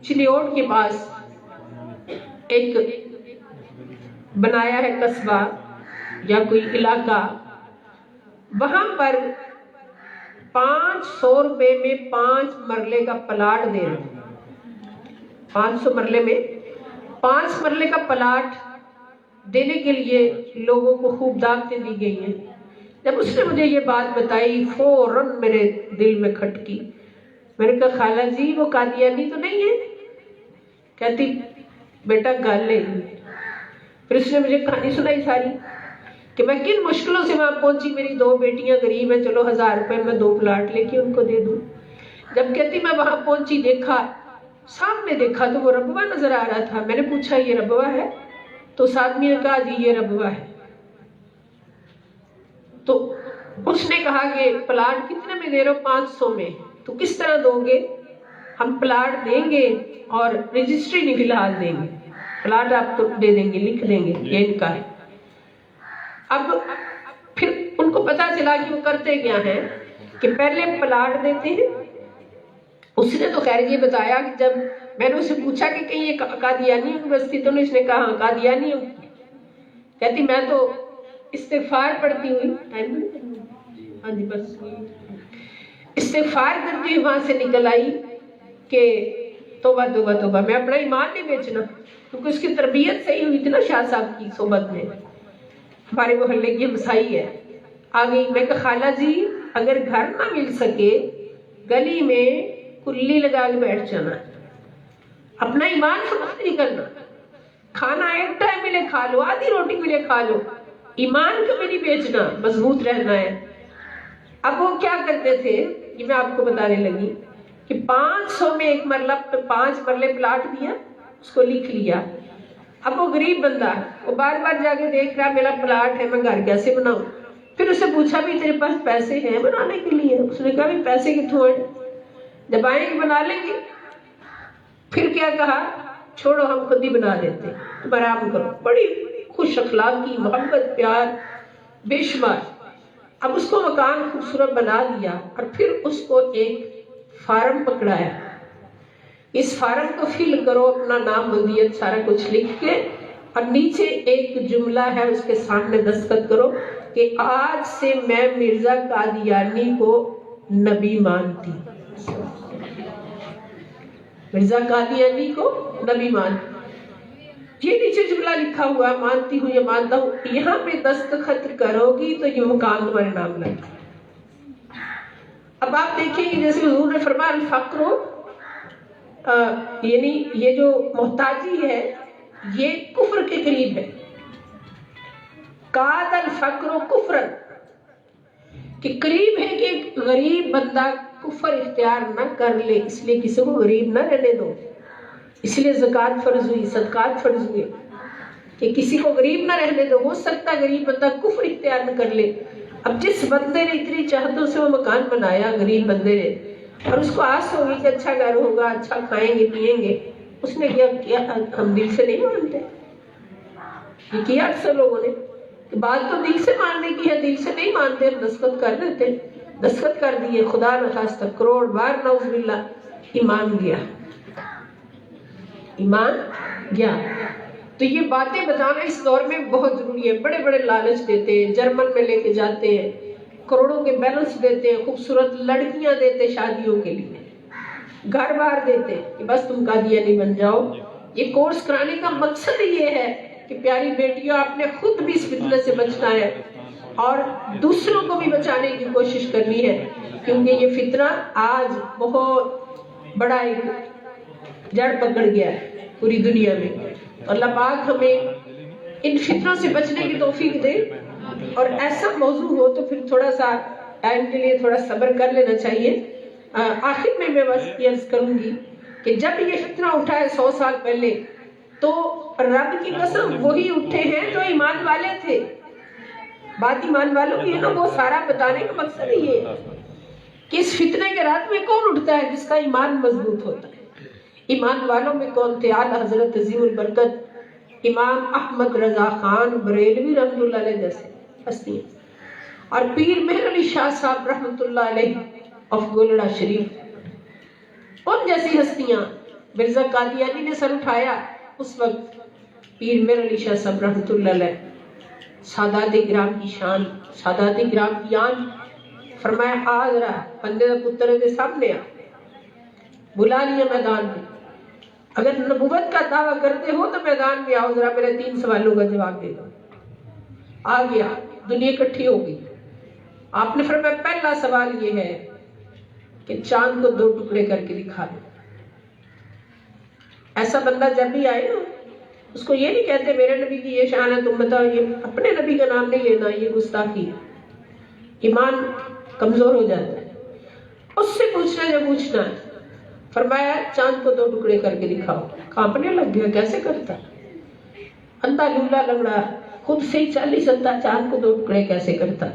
چنیوٹ کے پاس ایک بنایا ہے قصبہ یا کوئی علاقہ، وہاں پر 500 روپے میں 5 مرلے کا پلاٹ دے رہے ہیں۔ 500 مرلے میں 5 مرلے کا پلاٹ دینے کے لیے لوگوں کو خوب دعوتیں دی گئی ہیں۔ جب اس نے مجھے یہ بات بتائی فوراً میرے دل میں کھٹکی۔ میں نے کہا خالہ جی وہ قادیانی تو نہیں ہے؟ کہتی بیٹا گل ہے۔ پھر اس نے مجھے کہانی سنائی ساری کہ میں کن مشکلوں سے وہاں پہنچی، میری 2 بیٹیاں غریب ہیں، چلو 1000 روپے میں 2 پلاٹ لے کے ان کو دے دوں۔ جب کہتی میں وہاں پہنچی، دیکھا سامنے، دیکھا تو وہ ربوہ نظر آ رہا تھا۔ میں نے پوچھا یہ ربوہ ہے؟ تو اس آدمی نے کہا جی یہ ربوہ ہے۔ تو اس نے کہا کہ پلاٹ کتنے میں دے رہے ہو؟ 500 میں۔ تو کس طرح دو گے؟ ہم پلاٹ دیں گے اور رجسٹری نہیں فی الحال دیں گے، پلاٹ آپ تو دے دیں گے، لکھ دیں گے، یہ ان کا ہے۔ اب پھر ان کو پتا چلا کہ وہ کرتے کیا ہیں کہ پہلے پلاٹ دیتے ہیں۔ اس نے تو خیر یہ بتایا کہ جب میں نے اسے پوچھا کہ کہیں یہ قادیانیوں کی بستی تو اس نے کہا ہاں قادیانیوں کی۔ کہتی میں تو استغفار پڑھتی ہوئی، ہاں جی بس استغفار کرتی ہوئی وہاں سے نکل آئی کہ توبہ توبہ توبہ، میں اپنا ایمان نہیں بیچنا، کیونکہ اس کی تربیت صحیح ہوئی تھی نا شاہ صاحب کی صحبت میں۔ ہمارے محلے کی ہمسائی ہے، آ گئی. میں کہا خالہ جی اگر گھر نہ مل سکے گلی میں کلی لگا کے بیٹھ جانا, اپنا ایمان ختم نہیں کرنا. کھانا ایک ٹائم ملے کھا لو, آدھی روٹی ملے کھا لو, ایمان کبھی نہیں بیچنا, مضبوط رہنا ہے. اب وہ کیا کرتے تھے یہ میں آپ کو بتانے لگی کہ 500 میں ایک مرلہ 5 مرلے پلاٹ دیا, اس کو لکھ لیا. اب وہ غریب بندہ وہ بار بار جا کے دیکھ رہا میرا پلاٹ ہے میں گھر کیسے بناؤں. پھر اسے پوچھا بھی تیرے پاس پیسے ہیں بنانے کے لیے؟ اس نے کہا بھی پیسے کتوں ہیں, جب آئیں گے بنا لیں گے. پھر کیا کہا چھوڑو ہم خود ہی بنا دیتے, تم آرام کرو. بڑی خوش اخلاقی, محبت, پیار بے شمار. اب اس کو مکان خوبصورت بنا دیا اور پھر اس کو ایک فارم پکڑایا. اس فارم کو فل کرو, اپنا نام مدیت سارا کچھ لکھ کے, اور نیچے ایک جملہ ہے اس کے سامنے دستخط کرو کہ آج سے میں مرزا قادیانی کو نبی مانتی. مرزا قادیانی کو نبی مانتی. یہ نیچے جملہ لکھا ہوا ہے مانتی ہوں یا مانتا ہوں. یہاں پہ دستخط کرو گی تو یہ مقام تمہارے نام لگتا ہے. اب آپ دیکھیں گے جیسے حضور نے فرمایا الفقر یعنی یہ جو محتاجی ہے یہ کفر کے قریب ہے. قاد الفقر کفرن, کہ قریب ہے کہ غریب بندہ کفر اختیار نہ کر لے, اس لیے کسی کو غریب نہ رہنے دو. اس لیے زکوٰۃ فرض ہوئی, صدقات فرض ہوئے کہ کسی کو غریب نہ رہنے دو. ہو سکتا ہے غریب بندہ کفر اختیار نہ کر لے. اب جس بندے نے اتنی چاہتوں سے وہ مکان بنایا غریب بندے نے, اور اس کو آس ہوگی کہ اچھا گھر ہوگا, اچھا کھائیں گے پیئیں گے, اس نے کیا ہم دل سے نہیں مانتے. یہ کیا اکثر لوگوں نے کہ بات تو دل سے ماننے کی ہے, دل سے نہیں مانتے, دستخط کر دیتے. دستخط کر دیے, خدا نخواستہ کروڑ بار نعوذ باللہ, ایمان گیا, ایمان گیا. تو یہ باتیں بتانا اس دور میں بہت ضروری ہے. بڑے بڑے لالچ دیتے ہیں, جرمن میں لے کے جاتے ہیں, کروڑوں کے بیلنس دیتے ہیں, خوبصورت لڑکیاں دیتے شادیوں کے لیے, گھر بار دیتے کہ بس تم قادیانی بن جاؤ. یہ کورس کرانے کا مقصد یہ ہے کہ پیاری بیٹیوں آپ نے خود بھی اس فتنہ سے بچنا ہے اور دوسروں کو بھی بچانے کی کوشش کرنی ہے, کیونکہ یہ فتنہ آج بہت بڑا ایک جڑ پکڑ گیا ہے پوری دنیا میں. اللہ پاک ہمیں ان فتنوں سے بچنے کی توفیق دے. اور ایسا موضوع ہو تو پھر تھوڑا سا ٹائم کے لیے تھوڑا صبر کر لینا چاہیے. آخر میں بس یہ عرض کروں گی کہ جب یہ فتنہ اٹھا ہے 100 سال پہلے تو رب کی قسم وہی اٹھے ہیں جو ایمان والے تھے. بات ایمان والوں کی ہے نا, وہ سارا بتانے کا مقصد یہ ہے کہ اس فتنے کے رات میں کون اٹھتا ہے جس کا ایمان مضبوط ہوتا ہے. ایمان والوں میں کون تھے؟ اعلیٰ حضرت عظیم البرکت امام احمد رضا خان بریلوی رحمۃ اللہ علیہ جیسے ہستیاں, اور پیر مہر علی شاہ صاحب رحمۃ اللہ علیہ آف گولڑا شریف, ان جیسی ہستیاں. مرزا قادیانی نے سر اٹھایا اس وقت, پیر مہر علی شاہ صاحب رحمۃ اللہ علیہ, سادات گرام کی شان, سادات گرام کی آن, فرمایا آ ذرا بندے کا پتر کے سامنے آ, بلا لیا میدان میں. اگر نبوت کا دعویٰ کرتے ہو تو میدان میں آؤ, ذرا میرے 3 سوالوں کا جواب دے دو. آ گیا, دنیا اکٹھی ہو گئی. آپ نے فرمایا پہلا سوال یہ ہے کہ چاند کو 2 ٹکڑے کر کے دکھا دو. ایسا بندہ جب بھی آئے نا اس کو یہ نہیں کہتے میرے نبی کی یہ شان ہے تم بتاؤ, یہ اپنے نبی کا نام نہیں لینا, یہ گستاخی ہے, ایمان کمزور ہو جاتا ہے. اس سے پوچھنا جو پوچھنا ہے. فرمایا چاند کو 2 ٹکڑے کر کے دکھاؤ. کانپنے لگ گیا, کیسے کرتا, اندھا لولا لنگڑا, خود سے ہی 40 اندھا, چاند کو 2 ٹکڑے کیسے کرتا.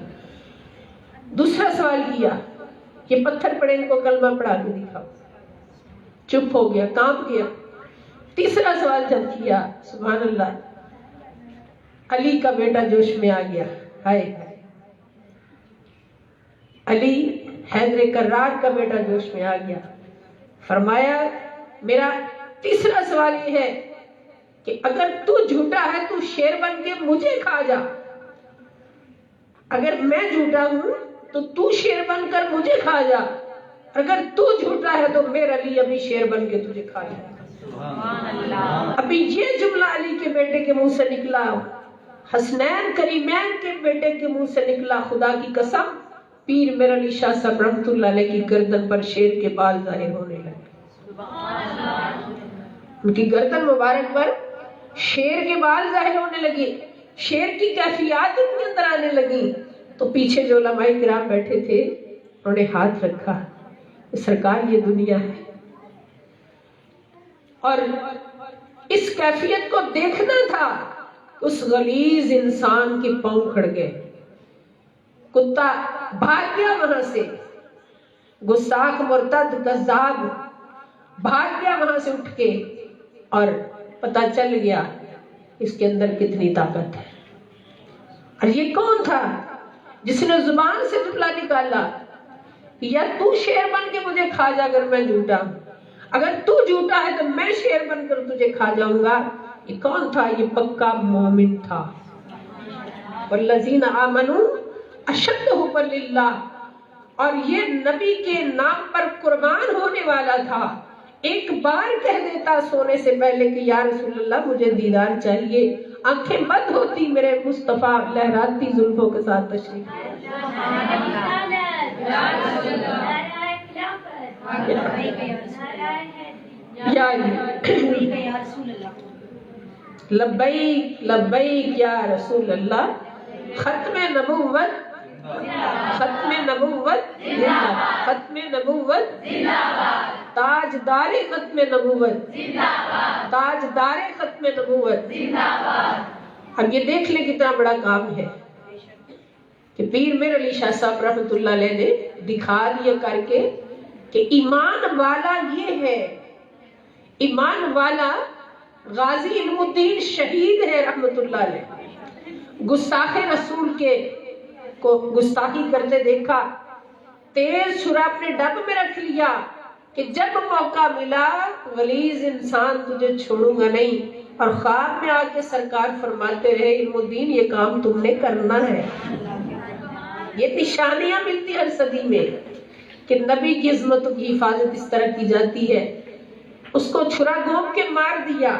دوسرا سوال کیا کہ پتھر پڑے ان کو کلمہ پڑھا کے دکھاؤ. چپ ہو گیا, کانپ گیا. تیسرا سوال جب کیا, سبحان اللہ, علی کا بیٹا جوش میں آ گیا. ہائے علی حیدر کرار کا بیٹا جوش میں آ گیا. فرمایا میرا تیسرا سوال یہ ہے کہ اگر تو جھوٹا ہے تو شیر بن کے مجھے کھا جا, اگر میں جھوٹا ہوں تو تو شیر بن کر مجھے کھا جا, اگر تو جھوٹا ہے تو میرا علی ابھی شیر بن کے تجھے کھا جائے. ابھی یہ جملہ علی کے بیٹے کے منہ سے نکلا, حسنین کریمین کے بیٹے کے منہ سے نکلا خدا کی قسم پیر میر علی شاہ صاحب رحمۃ اللہ علیہ کی گردن پر شیر کے بال ظاہر ہونے لگے. ان کی گردن مبارک پر شیر کے بال ظاہر ہونے لگے, شیر کی کیفیات ان کے اندر آنے لگی. تو پیچھے جو علماء کرام بیٹھے تھے انہوں نے ہاتھ رکھا, سرکار یہ دنیا ہے. اور اس کیفیت کو دیکھنا تھا, اس غلیظ انسان کے پاؤں کھڑ گئے. کتا بھاگ گیا وہاں سے, گستاخ مرتد کذاب بھاگ گیا وہاں سے اٹھ کے, اور پتہ چل گیا اس کے اندر کتنی طاقت ہے. اور یہ کون تھا جس نے زبان سے جملہ نکالا یا تو شیر بن کے مجھے کھا جا اگر میں جھوٹا ہوں, اگر تو جھوٹا ہے تو میں شیر بن کر تجھے کھا جاؤں گا. یہ کون تھا؟ یہ پکا مومن تھا. والذین آمنوا اشد حبا للہ, اور یہ نبی کے نام پر قربان ہونے والا تھا. ایک بار کہہ دیتا سونے سے پہلے کہ یا رسول اللہ مجھے دیدار چاہیے, آنکھیں بند ہوتی میرے مصطفیٰ لہراتی زلفوں کے ساتھ تشریف لبیک لبیک یا رسول اللہ. ختم نبوت, ختم نبوت, ختم نبوت, تاجدار ختم نبوت, تاجدار ختم نبوت. اب یہ دیکھ لیں کتنا بڑا کام ہے کہ پیر میر علی شاہ صاحب رحمۃ اللہ علیہ نے دکھا دیا کر کے کہ ایمان والا یہ ہے. ایمان والا غازی علم الدین شہید ہے رحمۃ اللہ علیہ. گستاخ رسول کے کو گستاخی کرتے دیکھا, تیز چھرا اپنے ڈب میں رکھ لیا کہ جب موقع ملا غلیظ انسان تجھے چھوڑوں گا نہیں. اور خواب میں آ کے سرکار فرماتے رہے علم الدین یہ کام تم نے کرنا ہے. یہ نشانیاں ملتی ہر صدی میں کہ نبی کی عظمتوں کی حفاظت اس طرح کی جاتی ہے. اس کو چھرا گھونپ کے مار دیا.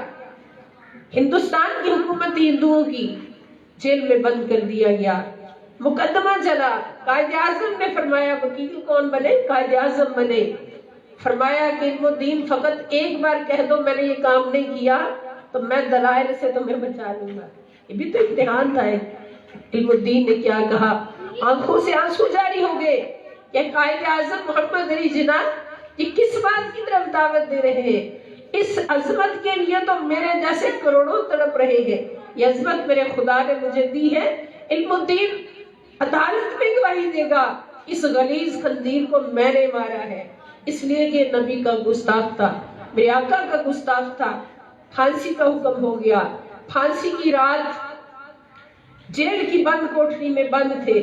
ہندوستان کی حکومت ہندوؤں کی جیل میں بند کر دیا گیا. مقدمہ چلا, قائد اعظم نے فرمایا وکیل کون بنے؟ قائد اعظم بنے. فرمایا کہ علم الدین فقط ایک بار کہہ دو میں نے یہ کام نہیں کیا تو میں دلائل سے تمہیں بچا لوں گا. یہ بھی تو امتحان تھا. علم الدین نے کیا کہا, آنکھوں سے آنسو جاری ہو گئے کہ قائد اعظم محمد علی جناح یہ کس بات کی طرف دعوت دے رہے ہیں؟ اس عظمت کے لیے تو میرے جیسے کروڑوں تڑپ رہے ہیں. یہ عظمت میرے خدا نے مجھے دی ہے. علم الدین عدالت میں گواہی دے گا اس غلیظ خنزیر کو میں نے مارا ہے, اس لیے کہ نبی کا گستاخ تھا, میرے آقا کا گستاخ تھا. پھانسی کا حکم ہو گیا. پھانسی کی رات جیل کی بند کوٹری میں بند تھے.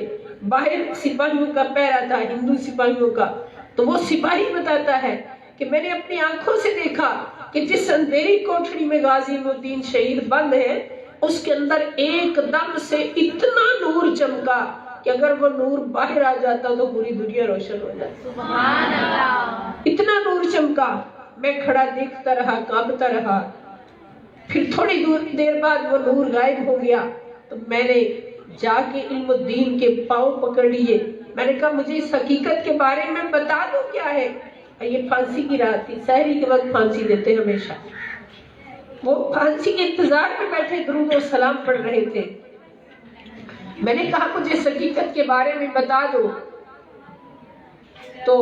باہر سپاہیوں کا پہرا تھا, ہندو سپاہیوں کا. تو وہ سپاہی بتاتا ہے کہ میں نے اپنی آنکھوں سے دیکھا کہ جس اندھیری کوٹری میں غازی علم الدین شہید بند ہے اس کے اندر ایک دم سے اتنا نور چمکا کہ اگر وہ نور باہر آ جاتا تو پوری دنیا روشن ہو جاتی. سبحان اللہ. اتنا نور چمکا. میں کھڑا دیکھتا رہا, کانپتا رہا. پھر تھوڑی دیر بعد وہ نور غائب ہو گیا. تو میں نے جا کے علم الدین کے پاؤں پکڑ لیے. میں نے کہا مجھے اس حقیقت کے بارے میں بتا دو کیا ہے. یہ پھانسی کی رات تھی, سحری کے وقت پھانسی دیتے ہمیشہ. وہ پھانسی کے انتظار میں بیٹھے درود و سلام پڑھ رہے تھے. میں نے کہا مجھے اس حقیقت کے بارے میں بتا دو. تو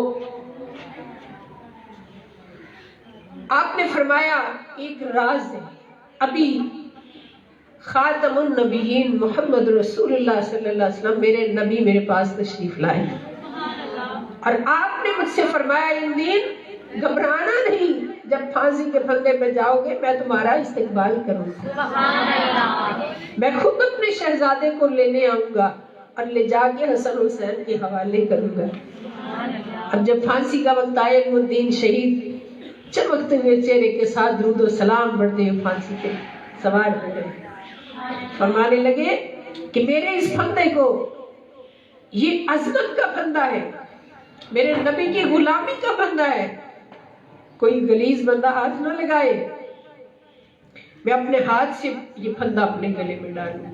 آپ نے فرمایا ایک راز ہے. ابھی خاتم النبیین محمد رسول اللہ صلی اللہ علیہ وسلم میرے نبی میرے پاس تشریف لائے اور آپ نے مجھ سے فرمایا الدین گھبرانا نہیں, جب پھانسی کے پھندے پہ جاؤ گے میں تمہارا استقبال کروں گا. میں خود اپنے شہزادے کو لینے آؤں گا اور لے جا کے حسن حسین کے حوالے کروں گا. اب جب پھانسی کا وقت آئے علم الدین شہید چمکتے ہوئے چہرے کے ساتھ درود و سلام پڑھتے ہوئے پھانسی پہ سوار ہو گئے. فرمانے لگے کہ میرے اس پھندے کو, یہ عظمت کا پھندا ہے, میرے نبی کی غلامی کا پھندا ہے, کوئی غلیظ بندہ ہاتھ نہ لگائے. میں اپنے ہاتھ سے یہ پھندا اپنے گلے میں ڈالوں.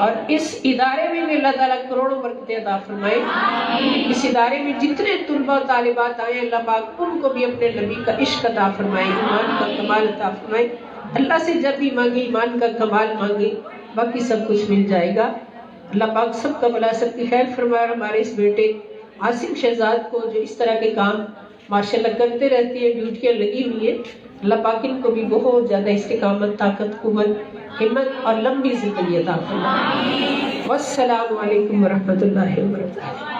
اور اس ادارے میں بھی اللہ تعالیٰ کروڑوں برکتیں عطا فرمائے. اس ادارے میں جتنے طلباء و طالبات آئے اللہ پاک ان کو بھی اپنے نبی کا عشق عطا فرمائے, ایمان کا کمال عطا فرمائے. اللہ سے جب بھی مانگے ایمان کا کمال مانگے, باقی سب کچھ مل جائے گا. اللہ پاک سب کا بھلا سب کی خیر فرمائے. ہمارے اس بیٹے عاصم شہزاد کو جو اس طرح کے کام ماشاءاللہ کرتے رہتے ہیں, ڈیوٹیاں لگی ہوئی ہیں, اللہ پاک ان کو بھی بہت زیادہ استقامت, طاقت, قوت, ہمت اور لمبی زندگی عطا فرمائے. والسلام علیکم ورحمۃ اللہ وبرکاتہ.